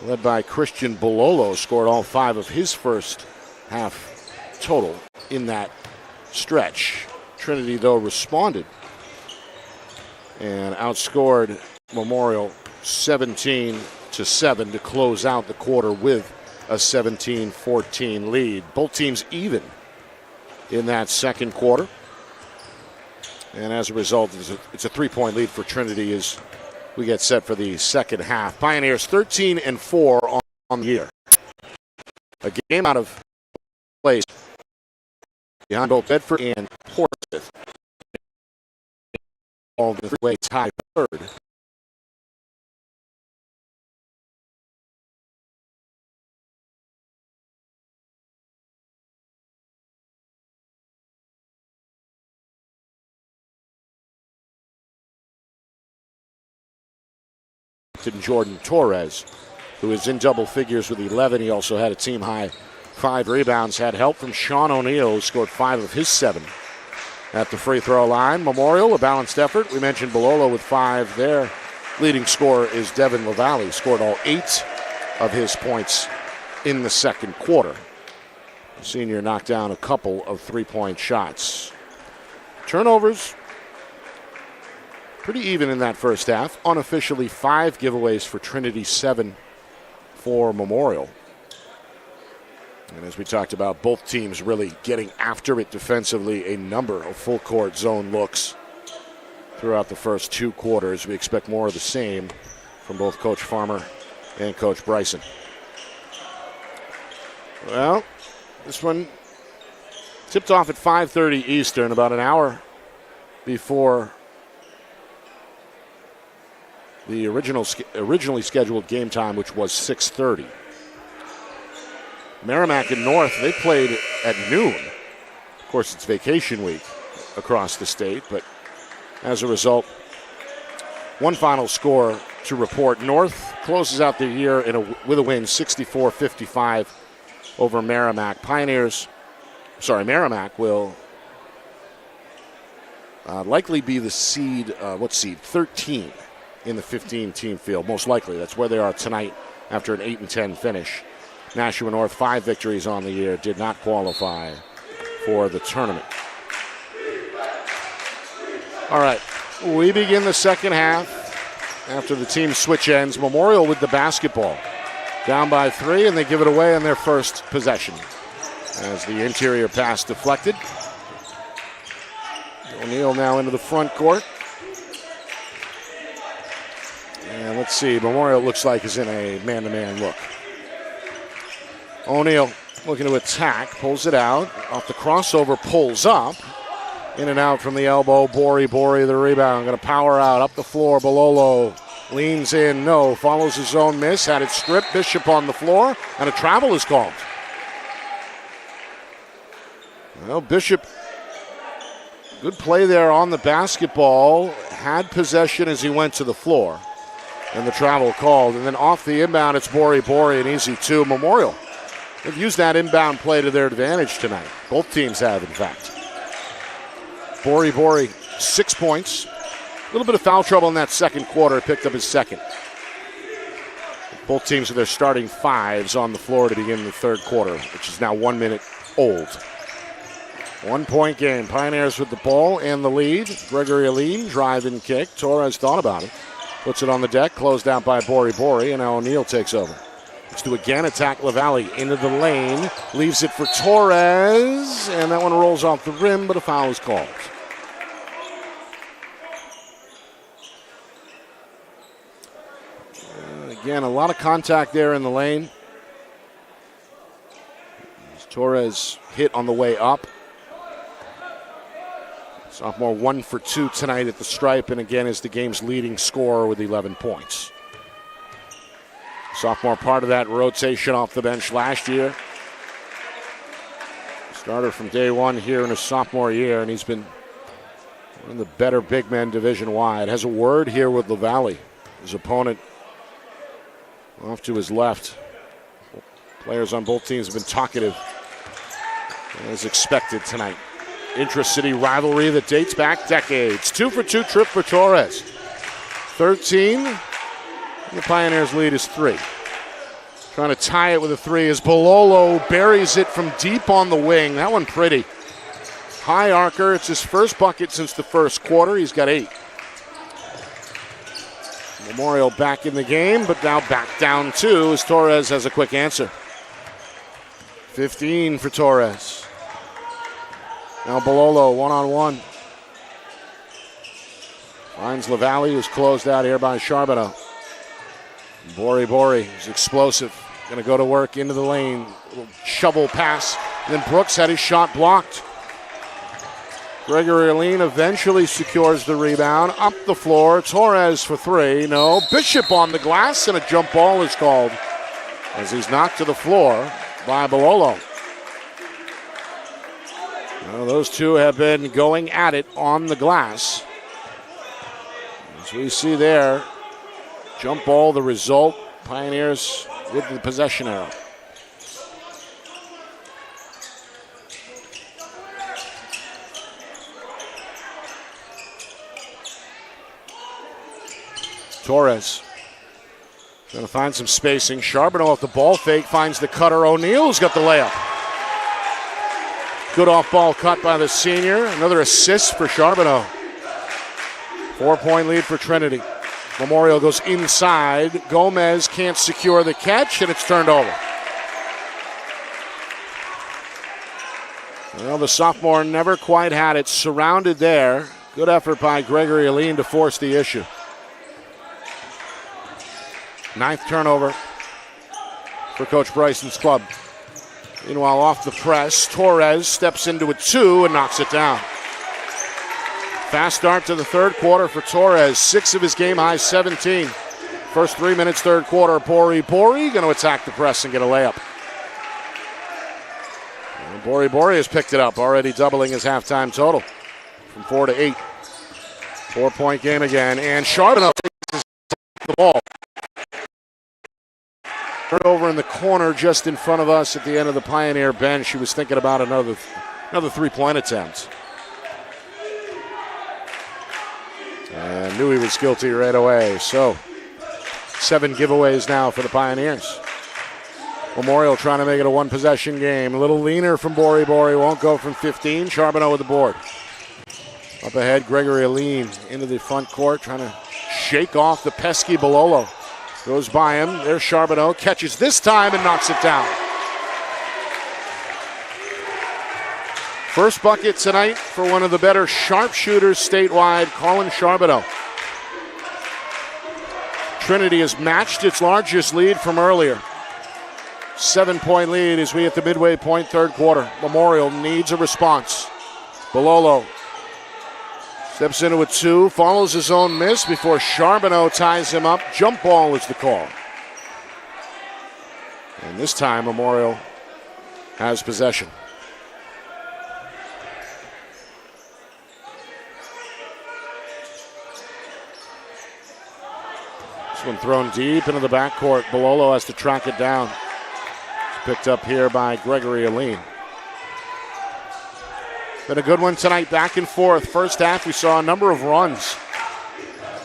led by Christian Bololo, scored all 5 of his first half total in that stretch. Trinity, though, responded and outscored Memorial 17-7 to close out the quarter with a 17-14 lead. Both teams even in that second quarter. And as a result, it's a 3-point lead for Trinity as we get set for the second half. Pioneers 13-4 on the year. A game out of place behind both Bedford and Portsmouth. All the three-way tie third. Jordan Torres, who is in double figures with 11. He also had a team-high 5 rebounds. Had help from Sean O'Neill, who scored 5 of his 7 at the free throw line. Memorial, a balanced effort. We mentioned Bololo with 5. Their leading scorer is Devin LaValle. Scored all 8 of his points in the second quarter. The senior knocked down a couple of 3-point shots. Turnovers, pretty even in that first half. Unofficially 5 giveaways for Trinity, 7 for Memorial. And as we talked about, both teams really getting after it defensively. A number of full court zone looks throughout the first 2 quarters. We expect more of the same from both Coach Farmer and Coach Bryson. Well, this one tipped off at 5:30 Eastern, about an hour before the originally scheduled game time, which was 6:30. Merrimack and North, they played at noon. Of course, it's vacation week across the state, but as a result, one final score to report. North closes out the year with a win, 64-55 over Merrimack. Merrimack will likely be the seed 13 in the 15-team field, most likely. That's where they are tonight after an 8-10 finish. Nashua North, 5 victories on the year, did not qualify for the tournament. All right, we begin the second half after the team switch ends. Memorial with the basketball. Down by 3, and they give it away on their first possession as the interior pass deflected. O'Neill now into the front court. And let's see, Memorial looks like is in a man-to-man look. O'Neill looking to attack, pulls it out. Off the crossover, pulls up. In and out from the elbow, Bori the rebound. Going to power out, up the floor, Bololo leans in, no. Follows his own miss, had it stripped. Bishop on the floor, and a travel is called. Well, Bishop, good play there on the basketball. Had possession as he went to the floor. And the travel called. And then off the inbound, it's Bori, an easy 2. Memorial, they've used that inbound play to their advantage tonight. Both teams have, in fact. Bori, 6 points. A little bit of foul trouble in that second quarter. Picked up his second. Both teams with their starting 5s on the floor to begin the third quarter, which is now 1 minute old. 1-point game. Pioneers with the ball and the lead. Gregory Aline, drive and kick. Torres thought about it. Puts it on the deck, closed out by Bori, and now O'Neill takes over. Looks to again attack LaValle into the lane. Leaves it for Torres, and that one rolls off the rim, but a foul is called. Again, a lot of contact there in the lane. Torres hit on the way up. Sophomore 1 for 2 tonight at the stripe, and again is the game's leading scorer with 11 points. Sophomore part of that rotation off the bench last year. Starter from day one here in his sophomore year, and he's been one of the better big men division-wide. Has a word here with LaValle. His opponent off to his left. Players on both teams have been talkative, as expected tonight. Intra-city rivalry that dates back decades. 2 for 2 trip for Torres. 13. And the Pioneers' lead is 3. Trying to tie it with a three as Bololo buries it from deep on the wing. That one pretty. High arcer. It's his first bucket since the first quarter. He's got 8. Memorial back in the game, but now back down 2 as Torres has a quick answer. 15 for Torres. Now Bololo one-on-one. Finds LaValle, who's closed out here by Charbonneau. Bori is explosive. Going to go to work into the lane. Little shovel pass. And then Brooks had his shot blocked. Gregory Aline eventually secures the rebound. Up the floor. Torres for 3. No. Bishop on the glass, and a jump ball is called as he's knocked to the floor by Bololo. Well, those two have been going at it on the glass. As we see there, jump ball the result. Pioneers with the possession arrow. Torres trying to find some spacing. Charbonneau at the ball fake finds the cutter. O'Neal's got the layup. Good off-ball cut by the senior. Another assist for Charbonneau. 4-point lead for Trinity. Memorial goes inside. Gomez can't secure the catch, and it's turned over. Well, the sophomore never quite had it surrounded there. Good effort by Gregory Aline to force the issue. 9th turnover for Coach Bryson's club. Meanwhile, off the press, Torres steps into a 2 and knocks it down. Fast start to the third quarter for Torres. 6 of his game-high 17. First 3 minutes, third quarter. Bori going to attack the press and get a layup. And Bori has picked it up, already doubling his halftime total from 4 to 8. 4-point game again, and Charbonneau takes the ball. Over in the corner just in front of us at the end of the Pioneer bench. He was thinking about another 3-point attempt. And knew he was guilty right away. So 7 giveaways now for the Pioneers. Memorial trying to make it a 1-possession game. A little leaner from Bori won't go from 15. Charbonneau with the board. Up ahead, Gregory Aline into the front court trying to shake off the pesky Bololo. Goes by him. There's Charbonneau. Catches this time and knocks it down. First bucket tonight for one of the better sharpshooters statewide, Colin Charbonneau. Trinity has matched its largest lead from earlier. 7-point lead as we at the midway point, third quarter. Memorial needs a response. Bololo steps into a 2, follows his own miss before Charbonneau ties him up. Jump ball is the call. And this time Memorial has possession. This one thrown deep into the backcourt. Bololo has to track it down. It's picked up here by Gregory Aline. Been a good one tonight, back and forth. First half, we saw a number of runs.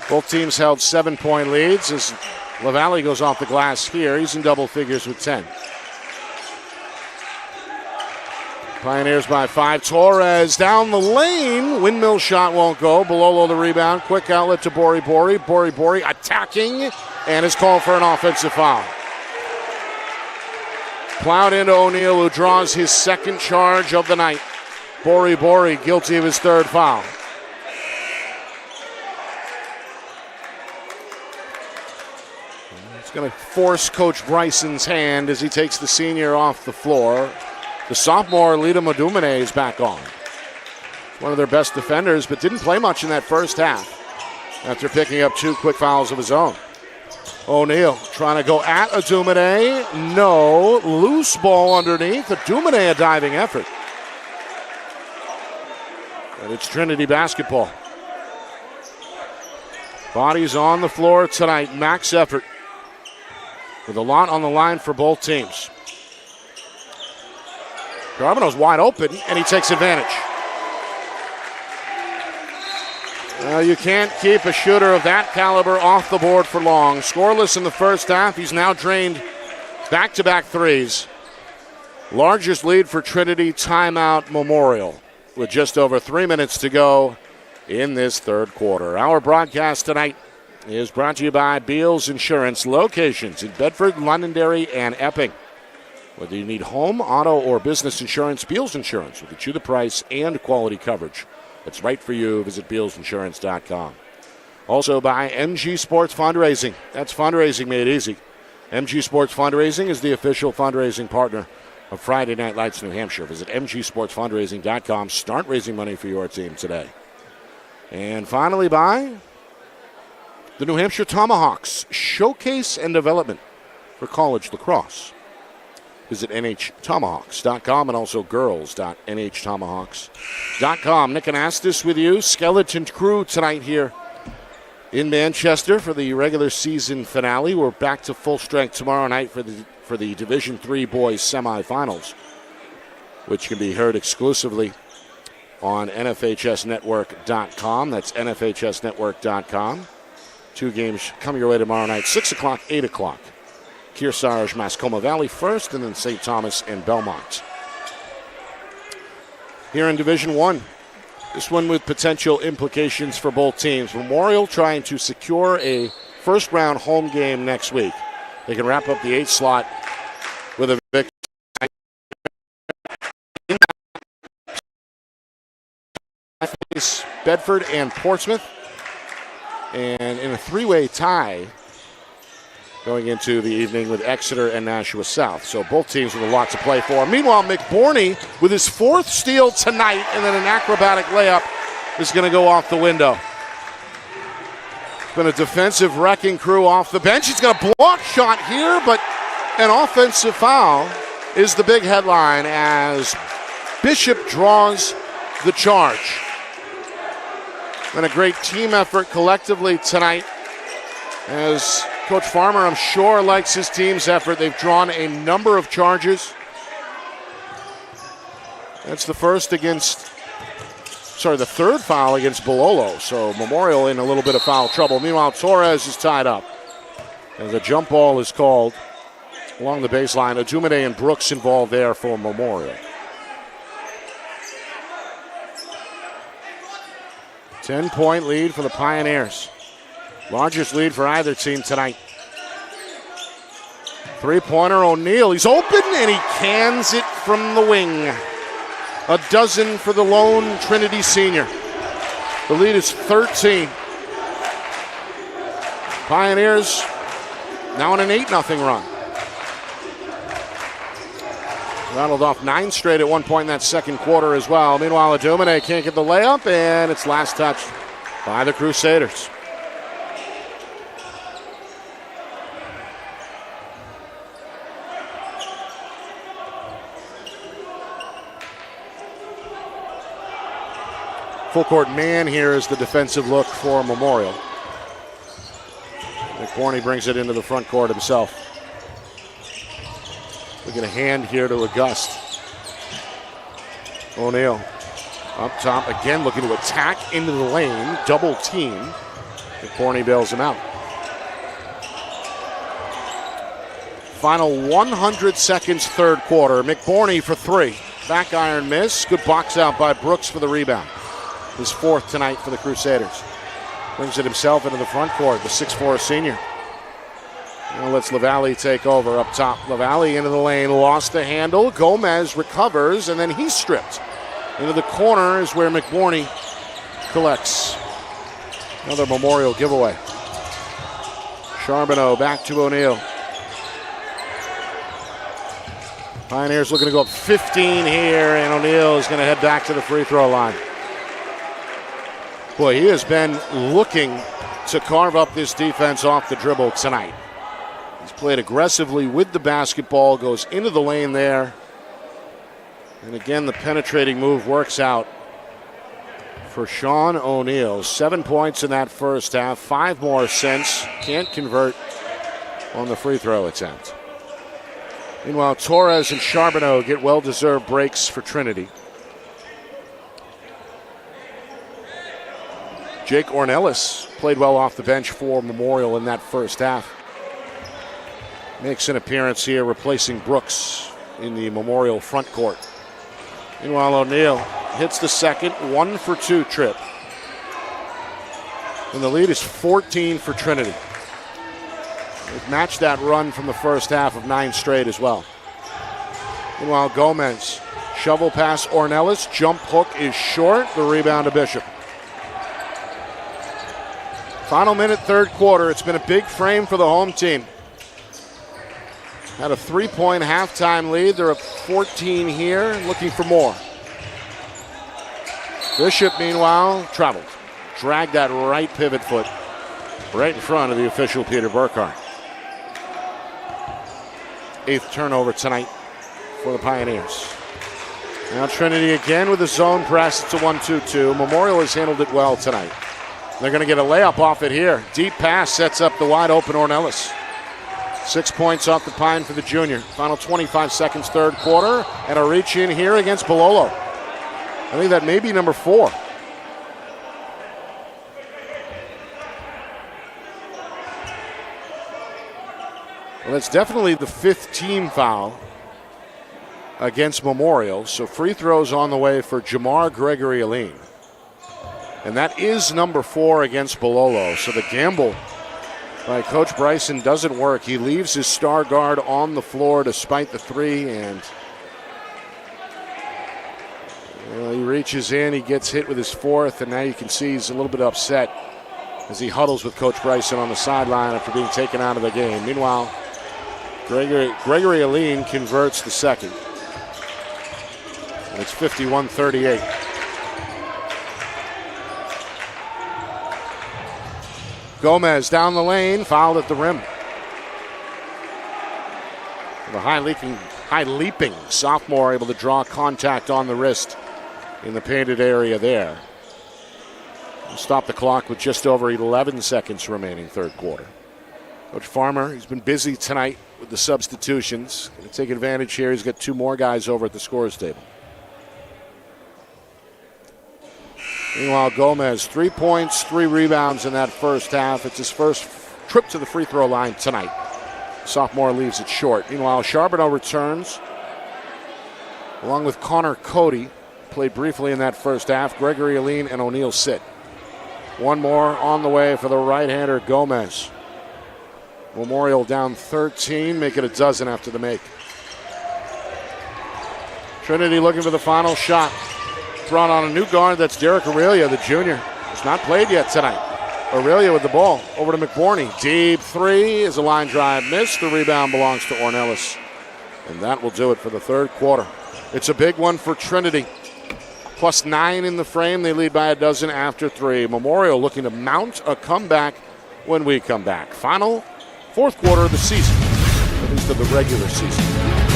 Both teams held 7-point leads as LaValle goes off the glass here. He's in double figures with 10. Pioneers by 5. Torres down the lane. Windmill shot won't go. Bololo the rebound. Quick outlet to Bori. Bori attacking and is called for an offensive foul. Plowed into O'Neal, who draws his second charge of the night. Bori guilty of his third foul. It's going to force Coach Bryson's hand as he takes the senior off the floor. The sophomore, Lita Modumene, is back on. One of their best defenders, but didn't play much in that first half after picking up 2 quick fouls of his own. O'Neal trying to go at Adumene. No. Loose ball underneath. Adumene a diving effort. And it's Trinity basketball. Bodies on the floor tonight. Max effort. With a lot on the line for both teams. Charbonneau's wide open, and he takes advantage. You can't keep a shooter of that caliber off the board for long. Scoreless in the first half. He's now drained Back-to-back threes. Largest lead for Trinity, timeout Memorial, with just over 3 minutes to go in this third quarter. Our broadcast tonight is brought to you by Beals Insurance, locations in Bedford, Londonderry, and Epping. Whether you need home, auto, or business insurance, Beals Insurance will get you the price and quality coverage that's right for you. Visit BealsInsurance.com. Also by MG Sports Fundraising. That's fundraising made easy. MG Sports Fundraising is the official fundraising partner of Friday Night Lights New Hampshire. Visit mgsportsfundraising.com. Start raising money for your team today. And finally by the New Hampshire Tomahawks, showcase and development for college lacrosse. Visit nhtomahawks.com and also girls.nhtomahawks.com. Nick Anastas with you. Skeleton Crew tonight here in Manchester for the regular season finale. We're back to full strength tomorrow night for the Division III boys semifinals, which can be heard exclusively on NFHSnetwork.com. That's NFHSnetwork.com. 2 games coming your way tomorrow night, 6 o'clock, 8 o'clock. Kearsarge, Mascoma Valley first, and then St. Thomas and Belmont. Here in Division I, this one with potential implications for both teams. Memorial trying to secure a first-round home game next week. They can wrap up the 8th slot with a victory. Bedford and Portsmouth. And in a 3-way tie going into the evening with Exeter and Nashua South. So both teams with a lot to play for. Meanwhile, McBorney with his 4th steal tonight, and then an acrobatic layup is going to go off the window. Been a defensive wrecking crew off the bench. He's got a block shot here, but an offensive foul is the big headline as Bishop draws the charge. Been a great team effort collectively tonight, as Coach Farmer, I'm sure, likes his team's effort. They've drawn a number of charges. That's the third foul against Bololo. So Memorial in a little bit of foul trouble. Meanwhile, Torres is tied up. And the jump ball is called along the baseline. Adumade and Brooks involved there for Memorial. 10-point lead for the Pioneers. Largest lead for either team tonight. 3-pointer O'Neal. He's open and he cans it from the wing. A dozen for the lone Trinity senior. The lead is 13. Pioneers now on an 8-0 run. Rattled off 9 straight at one point in that second quarter as well. Meanwhile, Adumade can't get the layup, and it's last touched by the Crusaders. Full court man here is the defensive look for Memorial. McBorney brings it into the front court himself. We get a hand here to August. O'Neal up top again, looking to attack into the lane, double team. McBorney bails him out. Final 100 seconds, third quarter. McBorney for 3. Back iron miss. Good box out by Brooks for the rebound. His 4th tonight for the Crusaders. Brings it himself into the front court, the 6'4" senior. Now lets LaValle take over up top. LaValle into the lane, lost the handle. Gomez recovers, and then he's stripped. Into the corner is where McBorney collects. Another Memorial giveaway. Charbonneau back to O'Neal. Pioneers looking to go up 15 here, and O'Neal is going to head back to the free throw line. Boy, he has been looking to carve up this defense off the dribble tonight. He's played aggressively with the basketball, goes into the lane there. And again, the penetrating move works out for Sean O'Neal. 7 points in that first half, 5 more since. Can't convert on the free throw attempt. Meanwhile, Torres and Charbonneau get well-deserved breaks for Trinity. Jake Ornelas played well off the bench for Memorial in that first half. makes an appearance here, replacing Brooks in the Memorial front court. Meanwhile, O'Neal hits the second 1-for-2 trip. And the lead is 14 for Trinity. They've matched that run from the first half of 9 straight as well. Meanwhile, Gomez, shovel pass Ornelas, jump hook is short, the rebound to Bishop. Final minute, third quarter. It's been a big frame for the home team. Had a 3-point halftime lead. They're up 14 here, looking for more. Bishop, meanwhile, traveled. Dragged that right pivot foot right in front of the official, Peter Burkhardt. 8th turnover tonight for the Pioneers. Now Trinity again with a zone press. It's a 1-2-2. Memorial has handled it well tonight. They're going to get a layup off it here. Deep pass sets up the wide open Ornelas. 6 points off the pine for the junior. Final 25 seconds, third quarter. And a reach in here against Bololo. I think that may be number 4. Well, it's definitely the 5th team foul against Memorial. So free throws on the way for Jamar Gregory-Aline. And that is number 4 against Bololo. So the gamble by Coach Bryson doesn't work. He leaves his star guard on the floor despite the 3. And he reaches in. He gets hit with his 4th. And now you can see he's a little bit upset as he huddles with Coach Bryson on the sideline after being taken out of the game. Meanwhile, Gregory-Aline converts the second. And it's 51-38. Gomez down the lane, fouled at the rim. The high leaping sophomore able to draw contact on the wrist in the painted area there. We'll stop the clock with just over 11 seconds remaining, third quarter. Coach Farmer, he's been busy tonight with the substitutions. Going to take advantage here. He's got 2 more guys over at the scorer's table. Meanwhile, Gomez, 3 points, 3 rebounds in that first half. It's his first trip to the free throw line tonight. Sophomore leaves it short. Meanwhile, Charbonneau returns, along with Connor Cody. Played briefly in that first half. Gregory-Aline and O'Neal sit. One more on the way for the right-hander, Gomez. Memorial down 13, make it a dozen after the make. Trinity looking for the final shot. Brought on a new guard, that's Derek Aurelia, the junior. He's not played yet tonight. Aurelia with the ball, over to McBorney. Deep 3 is a line drive missed. The rebound belongs to Ornelas. And that will do it for the third quarter. It's a big one for Trinity. +9 in the frame, they lead by a dozen after 3. Memorial looking to mount a comeback when we come back. Final fourth quarter of the season, at least of the regular season.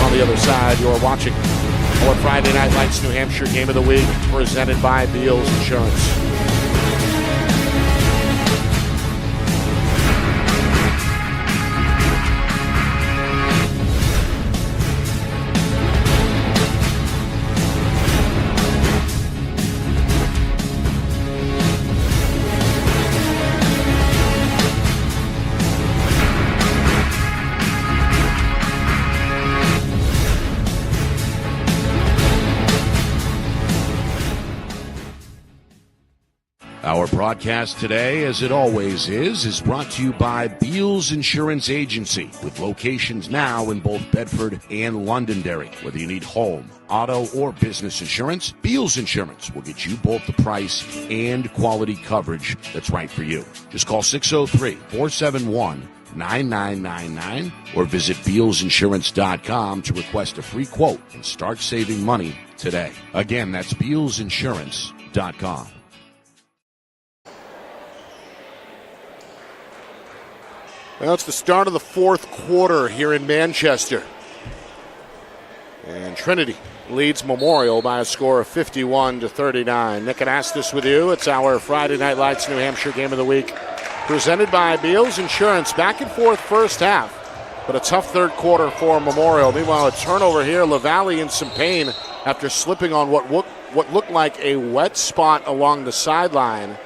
On the other side, you're watching our Friday Night Lights New Hampshire Game of the Week, presented by Beals Insurance. Our broadcast today, as it always is brought to you by Beals Insurance Agency, with locations now in both Bedford and Londonderry. Whether you need home, auto, or business insurance, Beals Insurance will get you both the price and quality coverage that's right for you. Just call 603-471-9999 or visit BealsInsurance.com to request a free quote and start saving money today. Again, that's BealsInsurance.com. Well, it's the start of the fourth quarter here in Manchester. And Trinity leads Memorial by a score of 51-39. Nick Anastas with you. It's our Friday Night Lights New Hampshire Game of the Week, presented by Beals Insurance. Back and forth first half, but a tough third quarter for Memorial. Meanwhile, a turnover here. LaValle in some pain after slipping on what looked like a wet spot along the sideline.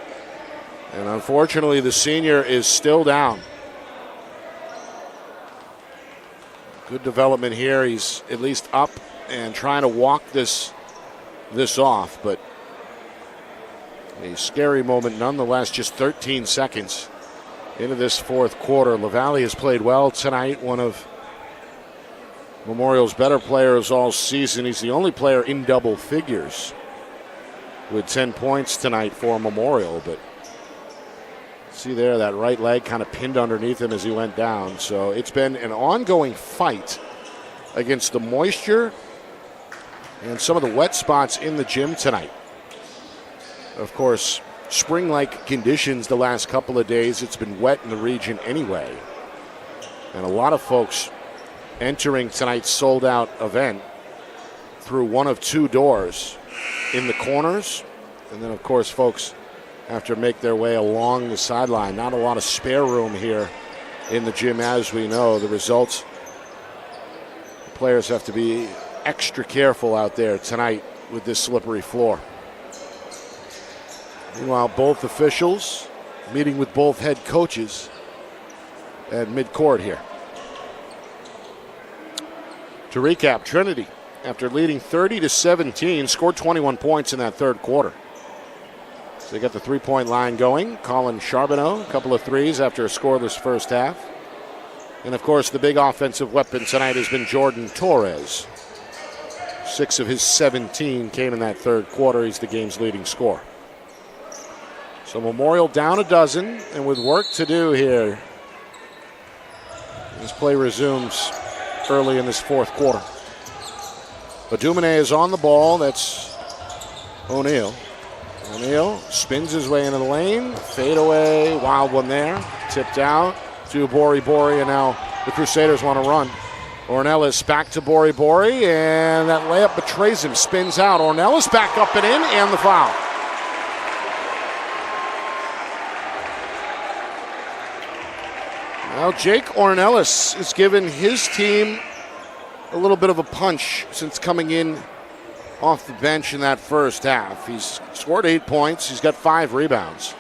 And unfortunately, the senior is still down. Good development here. He's at least up and trying to walk this off, but a scary moment nonetheless. Just 13 seconds into this fourth quarter. LaValle has played well tonight, one of Memorial's better players all season. He's the only player in double figures with 10 points tonight for Memorial, but see there, that right leg kind of pinned underneath him as he went down. So it's been an ongoing fight against the moisture and some of the wet spots in the gym tonight. Of course, spring-like conditions the last couple of days. It's been wet in the region anyway. And a lot of folks entering tonight's sold-out event through one of two doors in the corners. And then, of course, folks have to make their way along the sideline. Not a lot of spare room here in the gym, as we know. The results, the players have to be extra careful out there tonight with this slippery floor. Meanwhile, both officials meeting with both head coaches at midcourt here. To recap, Trinity, after leading 30-17, scored 21 points in that third quarter. So they got the three-point line going. Colin Charbonneau, a couple of threes after a scoreless first half. And, of course, the big offensive weapon tonight has been Jordan Torres. 6 of his 17 came in that third quarter. He's the game's leading scorer. So Memorial down a dozen, and with work to do here, as play resumes early in this fourth quarter. But Dumine is on the ball. That's O'Neal. O'Neal spins his way into the lane. Fade away. Wild one there. Tipped out to Bori, and now the Crusaders want to run. Ornelas back to Bori, and that layup betrays him. Spins out. Ornelas back up and in, and the foul. Well, Jake Ornelas has given his team a little bit of a punch since coming in off the bench in that first half. He's scored 8 points. He's got 5 rebounds.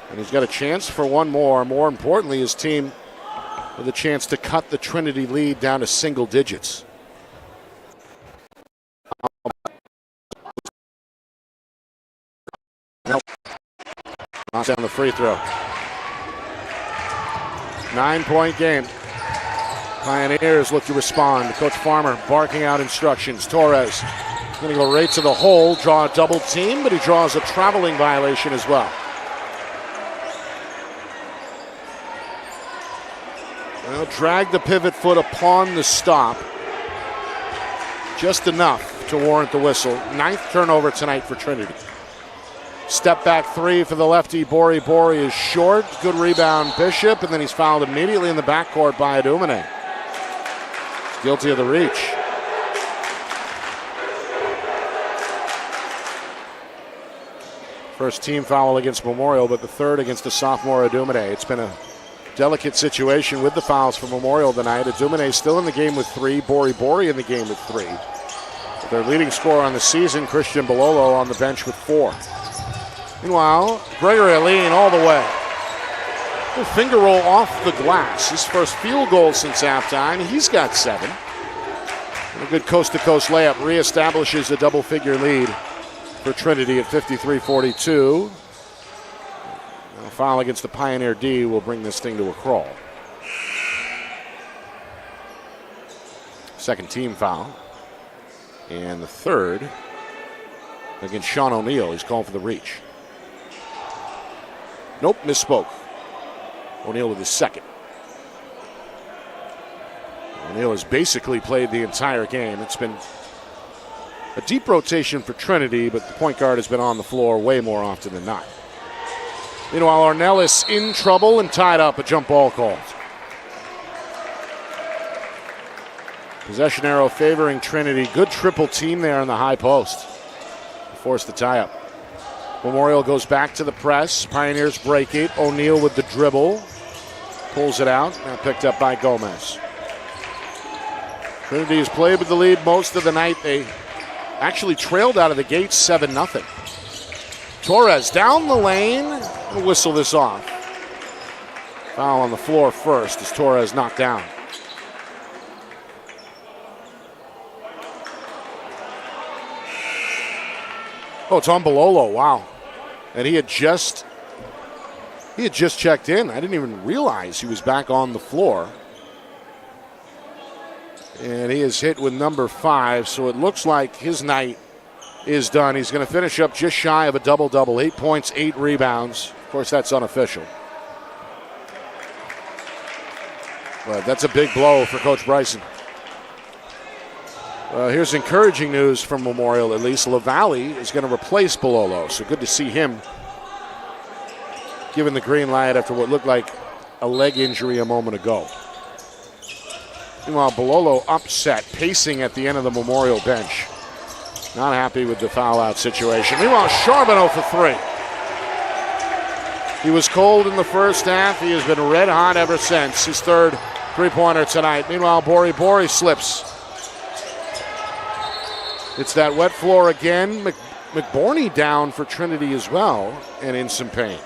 And he's got a chance for one more. More importantly, his team with a chance to cut the Trinity lead down to single digits. Nope. Knocks down the free throw. 9-point game. Pioneers look to respond. Coach Farmer barking out instructions. Torres going to go right to the hole, draw a double team, but he draws a traveling violation as well. Well, drag the pivot foot upon the stop. Just enough to warrant the whistle. 9th turnover tonight for Trinity. Step back three for the lefty. Bori is short. Good rebound, Bishop, and then he's fouled immediately in the backcourt by Dumine. Guilty of the reach. First team foul against Memorial, but the third against the sophomore Dumine. It's been a delicate situation with the fouls for Memorial tonight. Dumine still in the game with 3. Bori in the game with 3. But their leading scorer on the season, Christian Bololo, on the bench with 4. Meanwhile, Gregory Aline all the way. A finger roll off the glass. His first field goal since halftime. He's got 7. And a good coast-to-coast layup reestablishes a double-figure lead for Trinity at 53-42. A foul against the Pioneer D will bring this thing to a crawl. Second team foul. And the third against Sean O'Neal. He's calling for the reach. Nope, misspoke. O'Neal with his second. O'Neal has basically played the entire game. It's been a deep rotation for Trinity, but the point guard has been on the floor way more often than not. Meanwhile, Ornelas in trouble and tied up, a jump ball called. Possession arrow favoring Trinity. Good triple team there in the high post. Forced the tie up. Memorial goes back to the press. Pioneers break it. O'Neal with the dribble. Pulls it out. Now picked up by Gomez. Trinity has played with the lead most of the night. They actually trailed out of the gate 7-0. Torres down the lane. We'll whistle this off. Foul on the floor first as Torres knocked down. Oh, it's on Bololo. Wow. And he had just checked in. I didn't even realize he was back on the floor. And he is hit with number 5, so it looks like his night is done. He's going to finish up just shy of a double-double, 8 points, 8 rebounds. Of course, that's unofficial. But that's a big blow for Coach Bryson. Here's encouraging news from Memorial, at least. LaValle is going to replace Bololo, so good to see him given the green light after what looked like a leg injury a moment ago. Meanwhile, Bololo upset, pacing at the end of the Memorial bench. Not happy with the foul-out situation. Meanwhile, Charbonneau for 3. He was cold in the first half. He has been red hot ever since. His third three-pointer tonight. Meanwhile, Bori slips. It's that wet floor again. McBorney down for Trinity as well, and in some pain.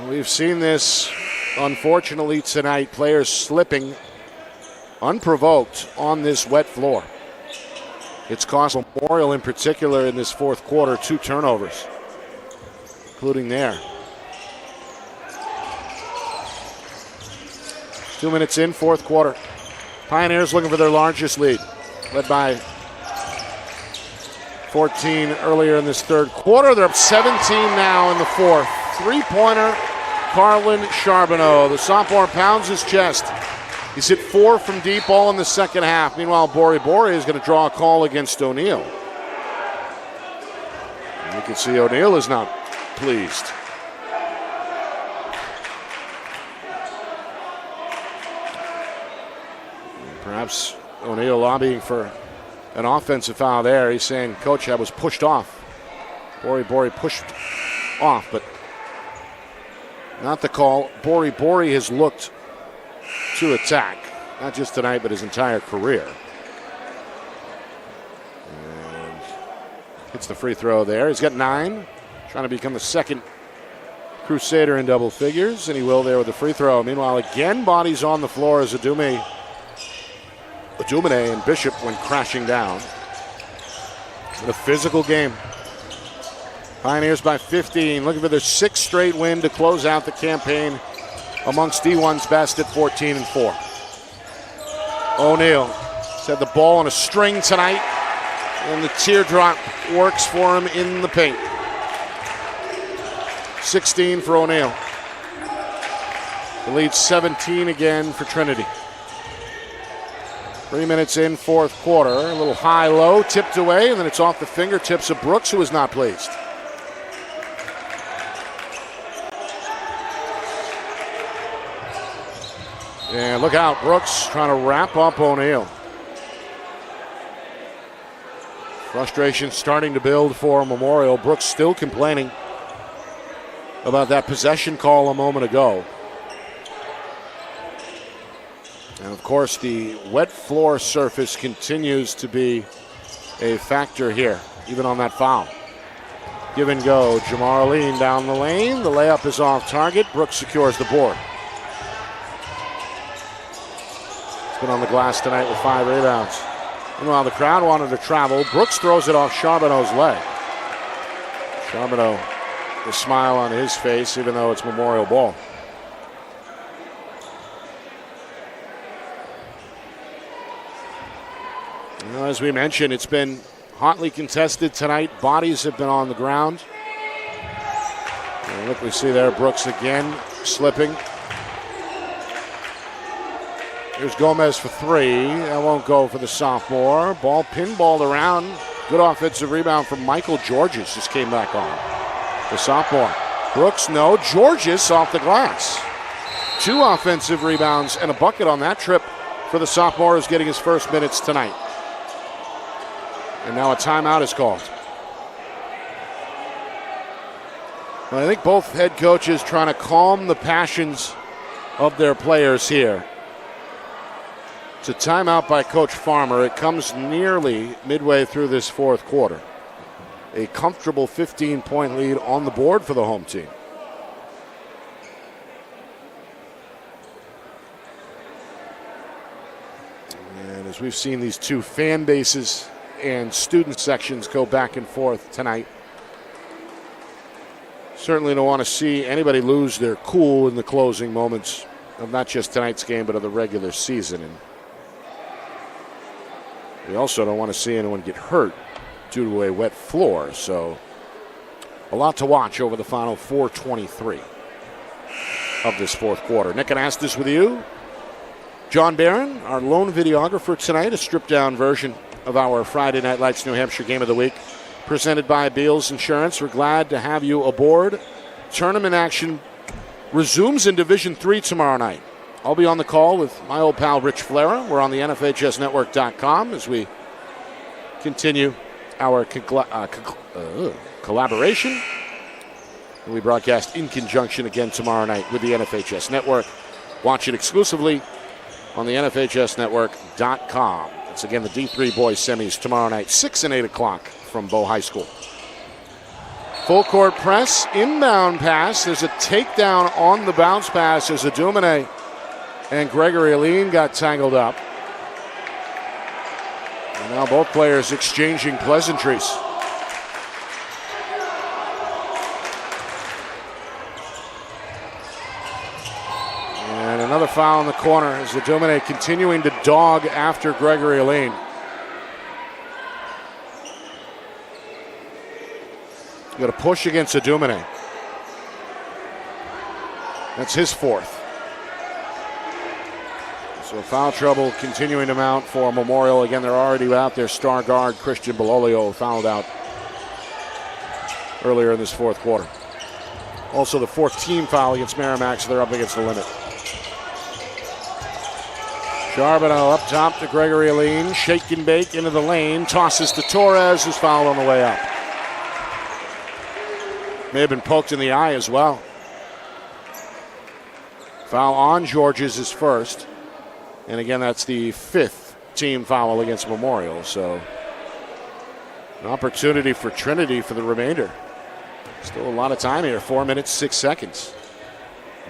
We've seen this, unfortunately, tonight. Players slipping unprovoked on this wet floor. It's cost Memorial in particular in this fourth quarter 2 turnovers, including there. 2 minutes in, fourth quarter. Pioneers looking for their largest lead, led by 14 earlier in this third quarter. They're up 17 now in the fourth. Three-pointer, Carlin Charbonneau. The sophomore pounds his chest. He's hit 4 from deep, all in the second half. Meanwhile, Bori is going to draw a call against O'Neal. And you can see O'Neal is not pleased. Perhaps O'Neal lobbying for an offensive foul there. He's saying, Coach, I was pushed off. Bori pushed off, but not the call. Bori has looked to attack, not just tonight, but his entire career. And hits the free throw there. He's got 9, trying to become the second Crusader in double figures, and he will there with the free throw. Meanwhile, again, bodies on the floor as Adumene and Bishop went crashing down. In a physical game. Pioneers by 15, looking for their 6th straight win to close out the campaign amongst D1's best at 14-4. O'Neal had the ball on a string tonight, and the teardrop works for him in the paint. 16 for O'Neal. The lead 17 again for Trinity. 3 minutes in, fourth quarter. A little high-low, tipped away, and then it's off the fingertips of Brooks, who is not pleased. And look out, Brooks trying to wrap up O'Neal. Frustration starting to build for Memorial. Brooks still complaining about that possession call a moment ago. And of course, the wet floor surface continues to be a factor here, even on that foul. Give and go. Jamar Aline down the lane. The layup is off target. Brooks secures the board. He's been on the glass tonight with 5 rebounds. Meanwhile, the crowd wanted to travel. Brooks throws it off Charbonneau's leg. Charbonneau, the smile on his face, even though it's Memorial ball. Well, as we mentioned, it's been hotly contested tonight. Bodies have been on the ground. And look, we see there Brooks again slipping. Here's Gomez for 3. That won't go for the sophomore. Ball pinballed around. Good offensive rebound from Michael Georges. Just came back on. The sophomore. Brooks, no. Georges off the glass. 2 offensive rebounds and a bucket on that trip for the sophomore, who's getting his first minutes tonight. And now a timeout is called. Well, I think both head coaches trying to calm the passions of their players here. It's a timeout by Coach Farmer. It comes nearly midway through this fourth quarter. A comfortable 15-point lead on the board for the home team. And as we've seen these two fan bases and student sections go back and forth tonight. Certainly don't want to see anybody lose their cool in the closing moments of not just tonight's game, but of the regular season. And we also don't want to see anyone get hurt due to a wet floor. So a lot to watch over the final 4:23 of this fourth quarter. Nick Anastas with you. John Barron, our lone videographer tonight, a stripped-down version of our Friday Night Lights New Hampshire Game of the Week, presented by Beals Insurance. We're glad to have you aboard. Tournament action resumes in Division III tomorrow night. I'll be on the call with my old pal Rich Flera. We're on the NFHSnetwork.com as we continue our collaboration. We broadcast in conjunction again tomorrow night with the NFHS Network. Watch it exclusively on the NFHSnetwork.com. It's again the D3 boys semis tomorrow night, 6 and 8 o'clock from Bow High School. Full court press, inbound pass. There's a takedown on the bounce pass as Adumene and Gregory Aline got tangled up. And now both players exchanging pleasantries. And another foul in the corner as Adumene continuing to dog after Gregory Aline. Got a push against Adumene. That's his fourth. So foul trouble continuing to mount for Memorial. Again, they're already without their star guard, Christian Bololio, fouled out earlier in this fourth quarter. Also the fourth team foul against Merrimack, so they're up against the limit. Charbonneau up top to Gregory Aline. Shake and bake into the lane. Tosses to Torres, who's fouled on the way up. May have been poked in the eye as well. Foul on Georges is first. And again, that's the fifth team foul against Memorial. So an opportunity for Trinity for the remainder. Still a lot of time here, 4 minutes, 6 seconds.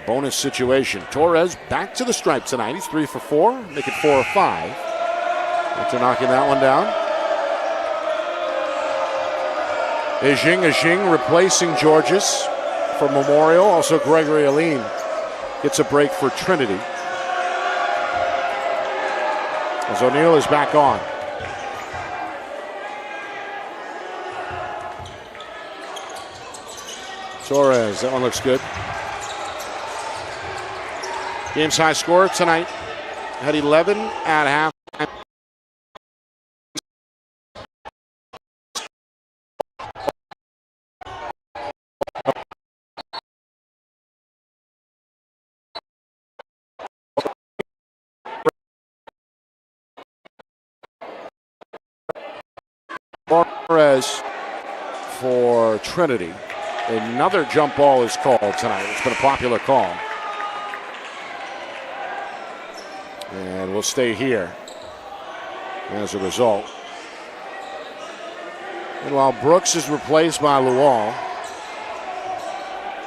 Bonus situation. Torres back to the stripe tonight. He's 3 for 4, make it 4 of 5. After knocking that one down. Ajing replacing Georges for Memorial. Also Gregory Aline gets a break for Trinity. As O'Neal is back on. Torres, that one looks good. Game's high score tonight. Had 11 at half. Torres for Trinity. Another jump ball is called tonight. It's been a popular call. And we'll stay here as a result. Meanwhile, Brooks is replaced by Lual,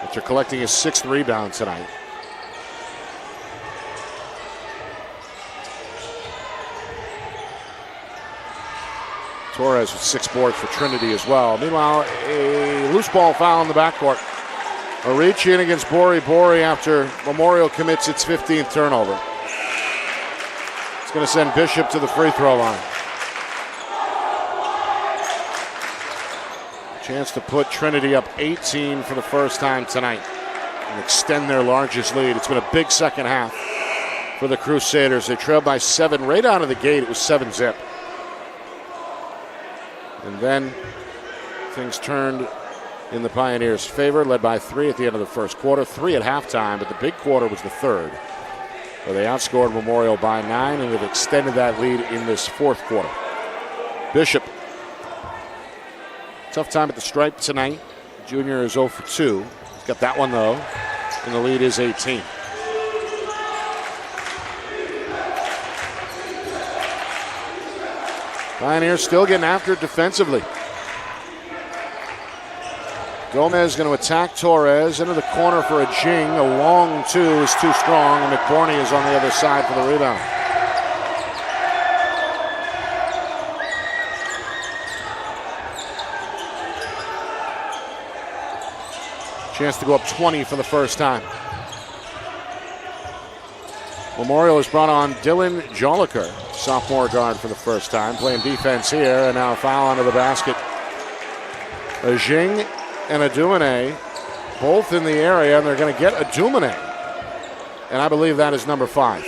after collecting his 6th rebound tonight. Torres with 6 boards for Trinity as well. Meanwhile, a loose ball foul in the backcourt. A reach in against Bori after Memorial commits its 15th turnover. It's going to send Bishop to the free throw line. Chance to put Trinity up 18 for the first time tonight and extend their largest lead. It's been a big second half for the Crusaders. They trailed by 7 right out of the gate. It was 7-zip. And then things turned in the Pioneers' favor, led by 3 at the end of the first quarter, 3 at halftime, but the big quarter was the third, where they outscored Memorial by 9 and have extended that lead in this fourth quarter. Bishop, tough time at the stripe tonight. Junior is 0 for 2. He's got that one though, and the lead is 18. Pioneers still getting after it defensively. Gomez going to attack Torres into the corner for a Jing. A long 2 is too strong, and McBorney is on the other side for the rebound. Chance to go up 20 for the first time. Memorial has brought on Dylan Joliker, sophomore guard, for the first time, playing defense here, and now a foul onto the basket. A Jing and a Dumine, both in the area, and they're going to get a Dumine. And I believe that is number 5.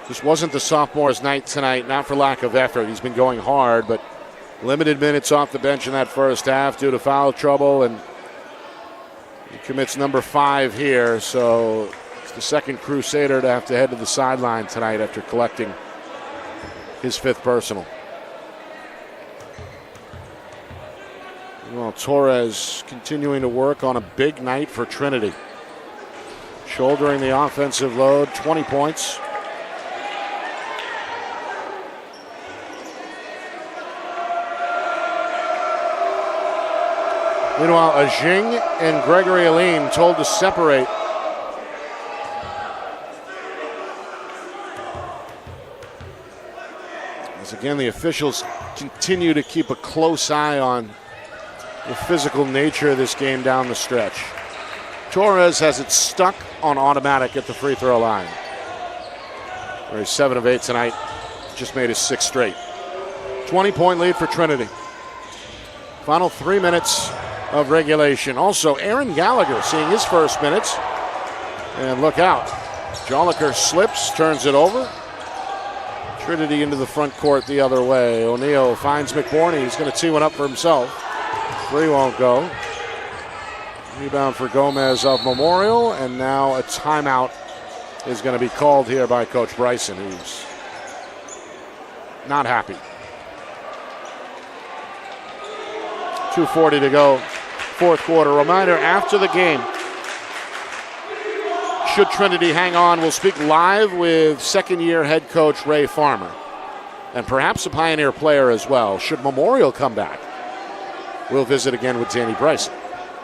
This wasn't the sophomore's night tonight, not for lack of effort. He's been going hard, but limited minutes off the bench in that first half due to foul trouble, and he commits number 5 here, so it's the second Crusader to have to head to the sideline tonight after collecting his 5th personal. Well, Torres continuing to work on a big night for Trinity. Shouldering the offensive load, 20 points. Meanwhile, Ajing and Gregory Aline told to separate. As again, the officials continue to keep a close eye on the physical nature of this game down the stretch. Torres has it stuck on automatic at the free throw line. Where he's 7 of 8 tonight, just made his 6th straight. 20-point lead for Trinity. Final 3 minutes of regulation. Also, Aaron Gallagher seeing his first minutes. And look out. Joliker slips, turns it over. Trinity into the front court the other way. O'Neal finds McBorney. He's going to tee one up for himself. 3 won't go. Rebound for Gomez of Memorial. And now a timeout is going to be called here by Coach Bryson, who's not happy. 2:40 to go, 4th quarter. Reminder, after the game, should Trinity hang on, we'll speak live with 2nd-year head coach Ray Farmer, and perhaps a Pioneer player as well. Should Memorial come back, we'll visit again with Danny Bryson.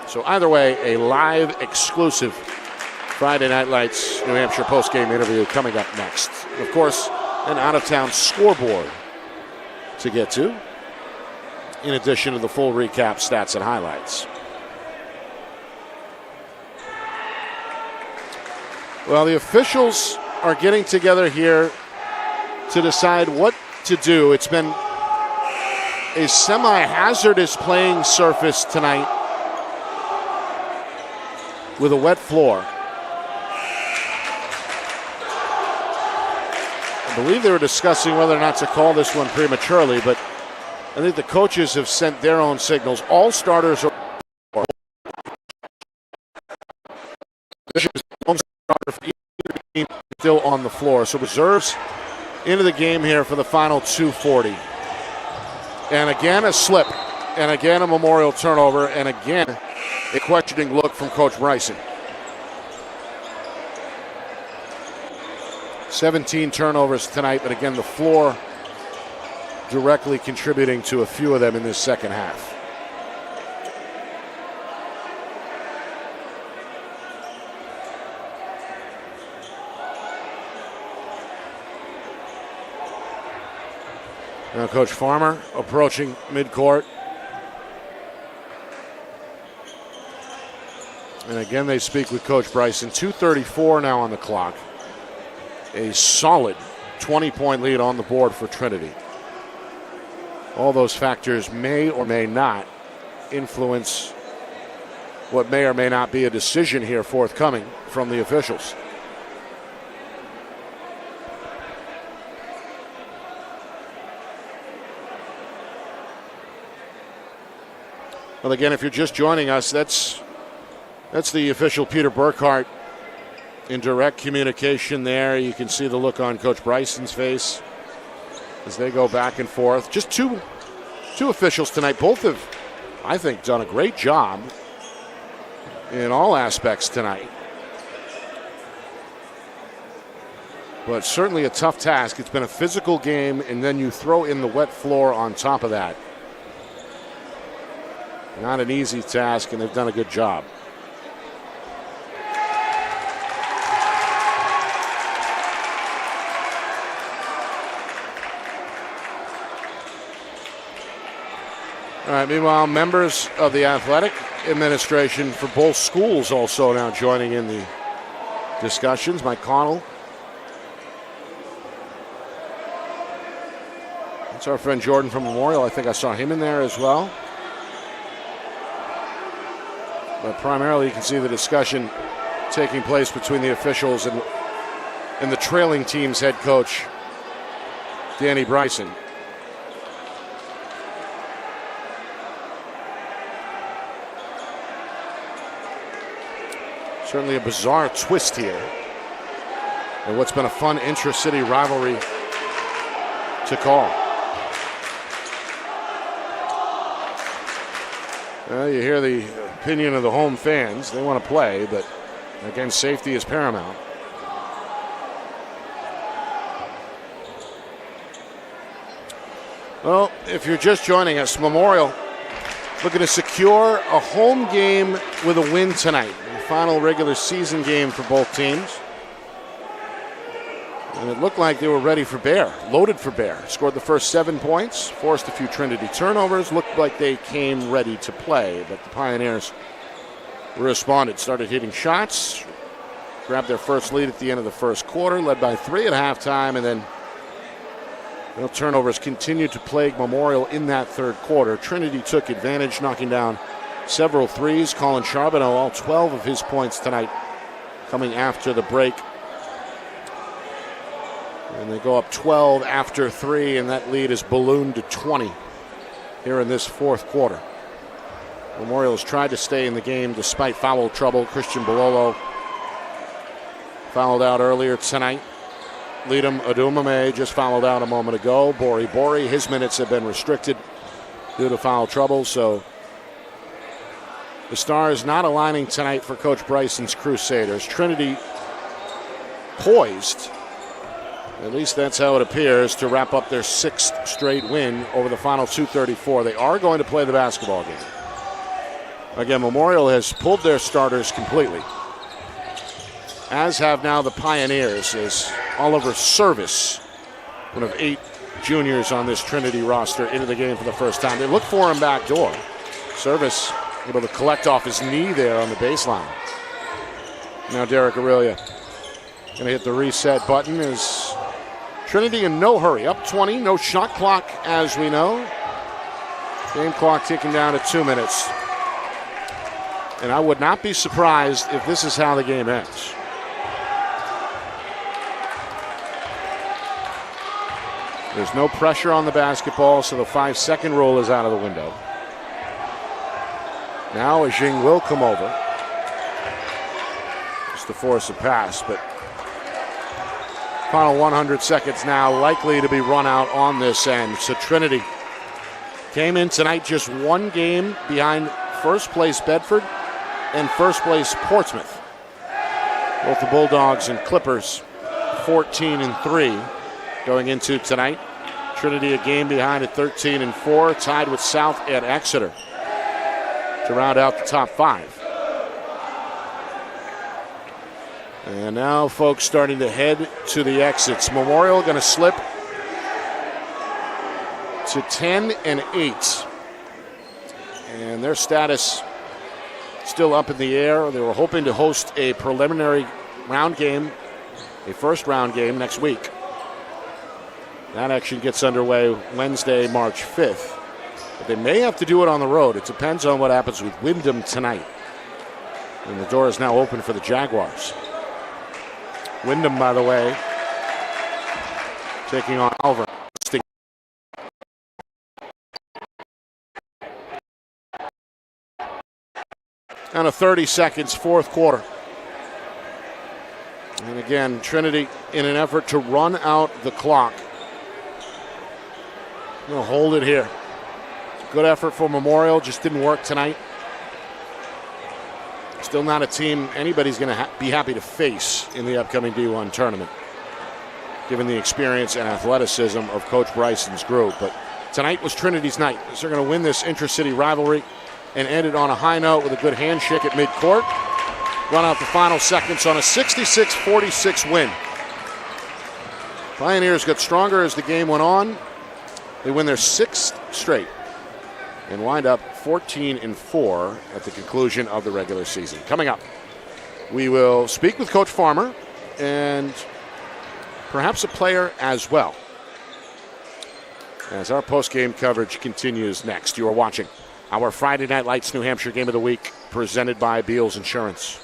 So either way, a live, exclusive Friday Night Lights New Hampshire postgame interview coming up next. Of course, an out-of-town scoreboard to get to, in addition to the full recap, stats, and highlights. Well, the officials are getting together here to decide what to do. It's been a semi-hazardous playing surface tonight with a wet floor. I believe they were discussing whether or not to call this one prematurely, but I think the coaches have sent their own signals. All starters are still on the floor. So reserves into the game here for the final 2:40. And again, a slip. And again, a Memorial turnover. And again, a questioning look from Coach Bryson. 17 turnovers tonight, but again, the floor directly contributing to a few of them in this second half. Now Coach Farmer approaching midcourt. And again, they speak with Coach Bryson. 2:34 now on the clock. A solid 20-point lead on the board for Trinity. All those factors may or may not influence what may or may not be a decision here forthcoming from the officials. Well, again, if you're just joining us, that's the official Peter Burkhart in direct communication there. You can see the look on Coach Bryson's face as they go back and forth. Just two officials tonight. Both have, I think, done a great job in all aspects tonight. But certainly a tough task. It's been a physical game, and then you throw in the wet floor on top of that. Not an easy task, and they've done a good job. All right, meanwhile, members of the Athletic administration for both schools also now joining in the discussions. Mike Connell. That's our friend Jordan from Memorial. I think I saw him in there as well. But primarily you can see the discussion taking place between the officials and the trailing team's head coach, Danny Bryson. Certainly a bizarre twist here in what's been a fun intra-city rivalry to call. Well, you hear the opinion of the home fans. They want to play, but again, safety is paramount. Well, if you're just joining us, Memorial looking to secure a home game with a win tonight. The final regular season game for both teams. And it looked like they were ready for bear, loaded for bear. Scored the first 7 points, forced a few Trinity turnovers. Looked like they came ready to play, but the Pioneers responded, started hitting shots, grabbed their first lead at the end of the first quarter, led by 3 at halftime, and then turnovers continued to plague Memorial in that third quarter. Trinity took advantage, knocking down several threes. Colin Charbonneau, all 12 of his points tonight coming after the break. And they go up 12 after 3, and that lead is ballooned to 20 here in this fourth quarter. Memorial has tried to stay in the game despite foul trouble. Christian Bololo fouled out earlier tonight. Liam Adumame just fouled out a moment ago. Bori, his minutes have been restricted due to foul trouble. So the Stars not aligning tonight for Coach Bryson's Crusaders. Trinity poised, at least that's how it appears, to wrap up their 6th straight win over the final 2:34. They are going to play the basketball game. Again, Memorial has pulled their starters completely, as have now the Pioneers, as Oliver Service, one of 8 juniors on this Trinity roster, into the game for the first time. They look for him backdoor. Service able to collect off his knee there on the baseline. Now Derek Aurelia going to hit the reset button as Trinity in no hurry. Up 20, no shot clock as we know. Game clock ticking down to 2 minutes. And I would not be surprised if this is how the game ends. There's no pressure on the basketball, so the 5-second rule is out of the window. Now Ajing will come over just to force a pass, but final 100 seconds now likely to be run out on this end. So Trinity came in tonight just 1 game behind first place Bedford and first place Portsmouth. Both the Bulldogs and Clippers 14-3 going into tonight. Trinity a game behind at 13-4, tied with South and Exeter to round out the top 5. And now folks starting to head to the exits. Memorial going to slip to 10-8. And their status still up in the air. They were hoping to host a preliminary round game, a first round game next week. That action gets underway Wednesday, March 5th. But they may have to do it on the road. It depends on what happens with Wyndham tonight. And the door is now open for the Jaguars. Wyndham, by the way, taking on Alvin. Down to 30 seconds, fourth quarter. And again, Trinity in an effort to run out the clock. We'll hold it here. Good effort for Memorial, just didn't work tonight. Still not a team anybody's going to be happy to face in the upcoming D1 tournament, given the experience and athleticism of Coach Bryson's group. But tonight was Trinity's night. They're going to win this intra-city rivalry and end it on a high note with a good handshake at midcourt. Run out the final seconds on a 66-46 win. Pioneers got stronger as the game went on. They win their 6th straight and wind up 14-4 at the conclusion of the regular season. Coming up, we will speak with Coach Farmer and perhaps a player as well, as our post-game coverage continues next. You are watching our Friday Night Lights New Hampshire Game of the Week, presented by Beals Insurance.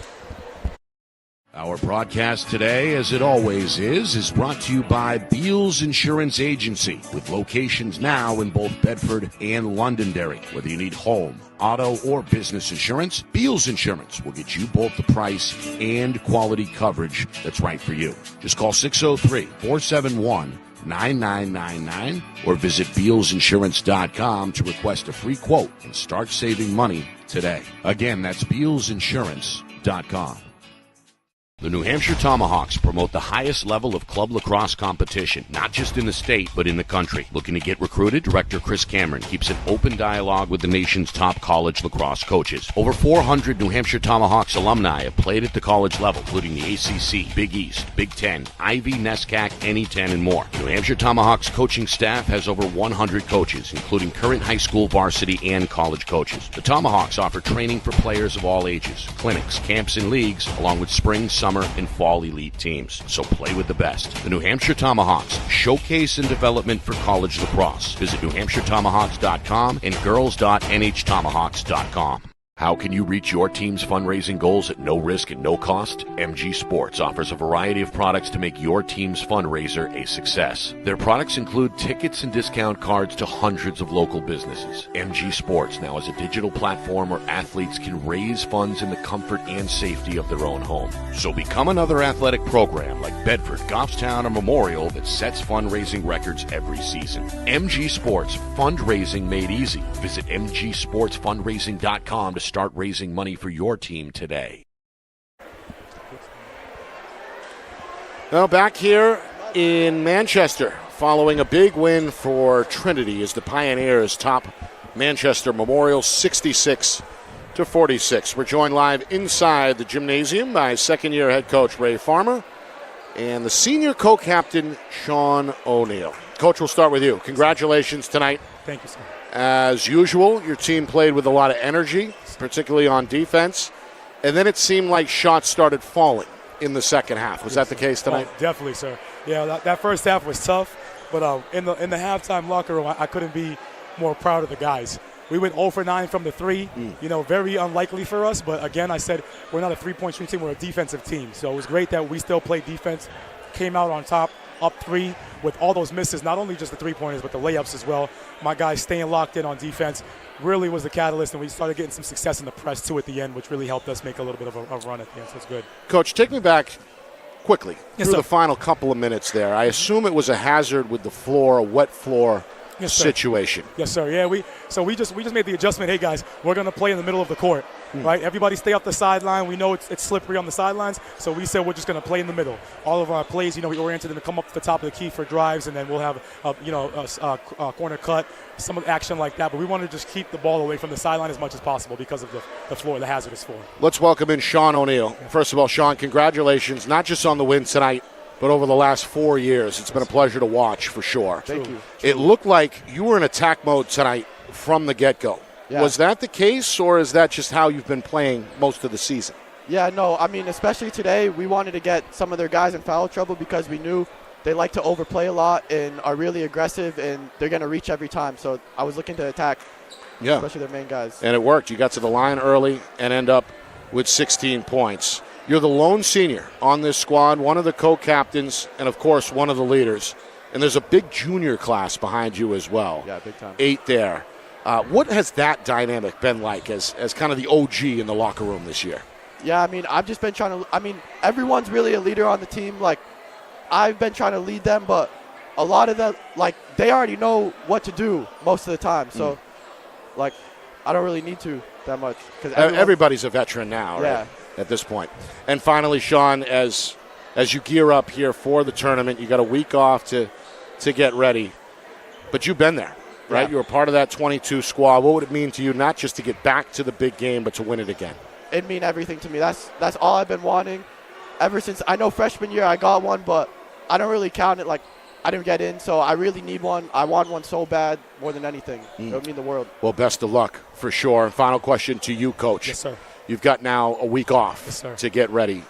Our broadcast today, as it always is brought to you by Beals Insurance Agency, with locations now in both Bedford and Londonderry. Whether you need home, auto, or business insurance, Beals Insurance will get you both the price and quality coverage that's right for you. Just call 603-471-9999 or visit BealsInsurance.com to request a free quote and start saving money today. Again, that's BealsInsurance.com. The New Hampshire Tomahawks promote the highest level of club lacrosse competition, not just in the state, but in the country. Looking to get recruited? Director Chris Cameron keeps an open dialogue with the nation's top college lacrosse coaches. Over 400 New Hampshire Tomahawks alumni have played at the college level, including the ACC, Big East, Big Ten, Ivy, NESCAC, NE10, and more. New Hampshire Tomahawks coaching staff has over 100 coaches, including current high school, varsity, and college coaches. The Tomahawks offer training for players of all ages, clinics, camps, and leagues, along with spring, summer, and fall elite teams. So play with the best. The New Hampshire Tomahawks, showcase and development for college lacrosse. Visit NewHampshireTomahawks.com and girls.nhtomahawks.com. How can you reach your team's fundraising goals at no risk and no cost? MG Sports offers a variety of products to make your team's fundraiser a success. Their products include tickets and discount cards to hundreds of local businesses. MG Sports now has a digital platform where athletes can raise funds in the comfort and safety of their own home. So become another athletic program like Bedford, Goffstown, or Memorial that sets fundraising records every season. MG Sports, fundraising made easy. Visit mgsportsfundraising.com to start raising money for your team today. Well, back here in Manchester, following a big win for Trinity as the Pioneers top Manchester Memorial 66-46. We're joined live inside the gymnasium by second-year head coach Ray Farmer and the senior co-captain Sean O'Neill. Coach, we'll start with you. Congratulations tonight. Thank you, sir. As usual, your team played with a lot of energy, particularly on defense, and then it seemed like shots started falling in the second half. Was that the case tonight? Oh, definitely, sir. Yeah, that first half was tough, but in the halftime locker room, I couldn't be more proud of the guys. We went 0 for 9 from the three, very unlikely for us, but again, I said we're not a three-point shooting team, we're a defensive team. So it was great that we still played defense, came out on top, up 3 with all those misses, not only just the three-pointers, but the layups as well. My guys staying locked in on defense really was the catalyst, and we started getting some success in the press, too, at the end, which really helped us make a little bit of a run at the end, so it's good. Coach, take me back quickly Yes, through sir. the final couple of minutes there. I assume it was a hazard with the floor, a wet floor situation. Yes, sir. Yeah, we just made the adjustment. Hey, guys, we're going to play in the middle of the court, right? Everybody stay off the sideline. We know it's slippery on the sidelines, so we said we're just going to play in the middle. All of our plays, we oriented them to come up to the top of the key for drives, and then we'll have a corner cut, some of the action like that. But we wanted to just keep the ball away from the sideline as much as possible because of the floor, the hazardous floor. Let's welcome in Sean O'Neill. First of all, Sean, congratulations, not just on the win tonight, but over the last 4 years. It's been a pleasure to watch for sure. Thank you. It looked like you were in attack mode tonight from the get-go. Yeah. Was that the case, or is that just how you've been playing most of the season? Yeah, no, I mean, especially today, we wanted to get some of their guys in foul trouble because we knew they like to overplay a lot and are really aggressive, and they're going to reach every time. So I was looking to attack, especially their main guys. And it worked. You got to the line early and end up with 16 points. You're the lone senior on this squad, one of the co-captains, and, of course, one of the leaders. And there's a big junior class behind you as well. Yeah, big time. 8 there. What has that dynamic been like as kind of the OG in the locker room this year? Yeah, I mean, I've just been trying to – everyone's really a leader on the team. Like, I've been trying to lead them, but a lot of them, they already know what to do most of the time. So, I don't really need to that much. Everybody's a veteran now, right? Yeah. At this point. And finally, Sean, as you gear up here for the tournament, you got a week off to get ready. But you've been there, right? Yeah. You were part of that 22 squad. What would it mean to you not just to get back to the big game, but to win it again? It'd mean everything to me. That's all I've been wanting ever since. I know freshman year I got one, but I don't really count it I didn't get in, so I really need one. I want one so bad, more than anything. It would mean the world. Well, best of luck for sure. Final question to you, Coach. Yes, sir. You've got now a week off to get ready.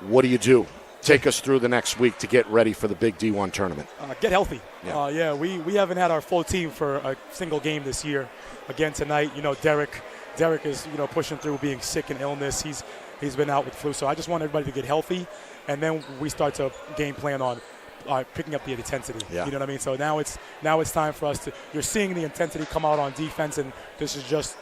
What do you do? Take us through the next week to get ready for the big D1 tournament. Get healthy. Yeah. We haven't had our full team for a single game this year. Again tonight, Derek is pushing through being sick and illness. He's been out with flu, so I just want everybody to get healthy, and then we start to game plan on picking up the intensity. Yeah. You know what I mean? So now it's time for us to. You're seeing the intensity come out on defense, and this is just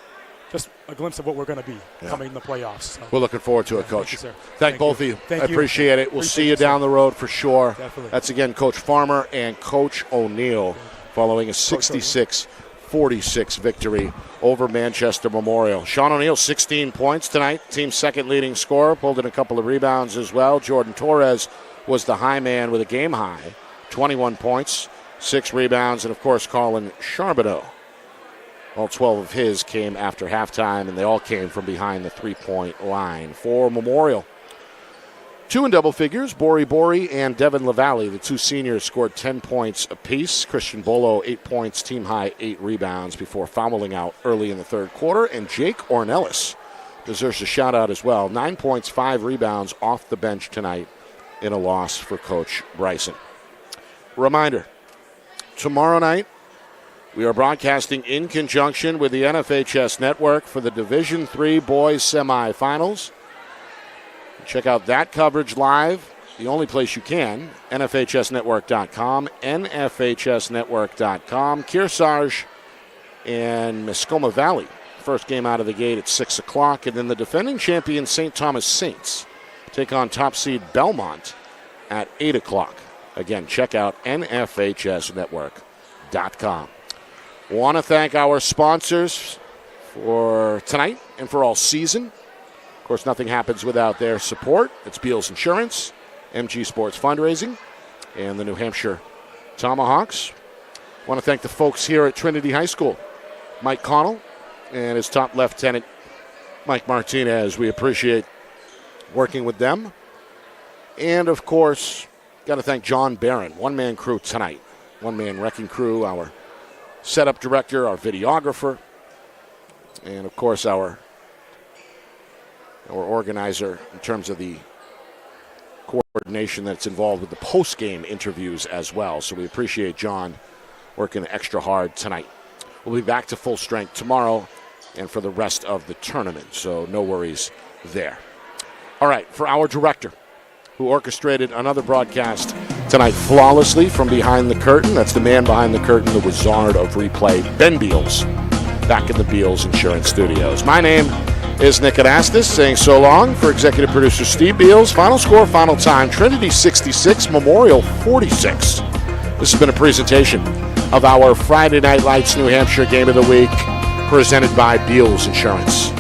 a glimpse of what we're going to be coming in the playoffs. So. We're looking forward to it, Coach. Thank you, sir. Thank both of you. Thank I you. appreciate it. We'll see you down the road for sure. Definitely. That's, again, Coach Farmer and Coach O'Neill following a 66-46 victory over Manchester Memorial. Sean O'Neill, 16 points tonight. Team's second leading scorer. Pulled in a couple of rebounds as well. Jordan Torres was the high man with a game high. 21 points, 6 rebounds, and, of course, Colin Charbonneau. All 12 of his came after halftime, and they all came from behind the three-point line for Memorial. 2 in double figures, Bori and Devin LaValle, the 2 seniors, scored 10 points apiece. Christian Bolo, 8 points, team-high 8 rebounds before fouling out early in the third quarter. And Jake Ornelas deserves a shout-out as well. 9 points, 5 rebounds off the bench tonight in a loss for Coach Bryson. Reminder, tomorrow night, we are broadcasting in conjunction with the NFHS Network for the Division III Boys Semifinals. Check out that coverage live, the only place you can, NFHSnetwork.com, NFHSnetwork.com. Kearsarge and Mascoma Valley, first game out of the gate at 6 o'clock, and then the defending champion St. Thomas Saints take on top seed Belmont at 8 o'clock. Again, check out NFHSnetwork.com. Want to thank our sponsors for tonight and for all season. Of course, nothing happens without their support. It's Beals Insurance, MG Sports Fundraising, and the New Hampshire Tomahawks. Want to thank the folks here at Trinity High School, Mike Connell and his top lieutenant, Mike Martinez. We appreciate working with them. And, of course, got to thank John Barron, one-man crew tonight. One-man wrecking crew, our setup director, our videographer, and, of course, our organizer in terms of the coordination that's involved with the post-game interviews as well. So we appreciate John working extra hard tonight. We'll be back to full strength tomorrow and for the rest of the tournament, so no worries there. All right, for our director, who orchestrated another broadcast tonight flawlessly from behind the curtain. That's the man behind the curtain, the wizard of replay, Ben Beals, back in the Beals Insurance Studios. My name is Nick Anastas, saying so long for executive producer Steve Beals. Final score, final time, Trinity 66, Memorial 46. This has been a presentation of our Friday Night Lights New Hampshire Game of the Week, presented by Beals Insurance.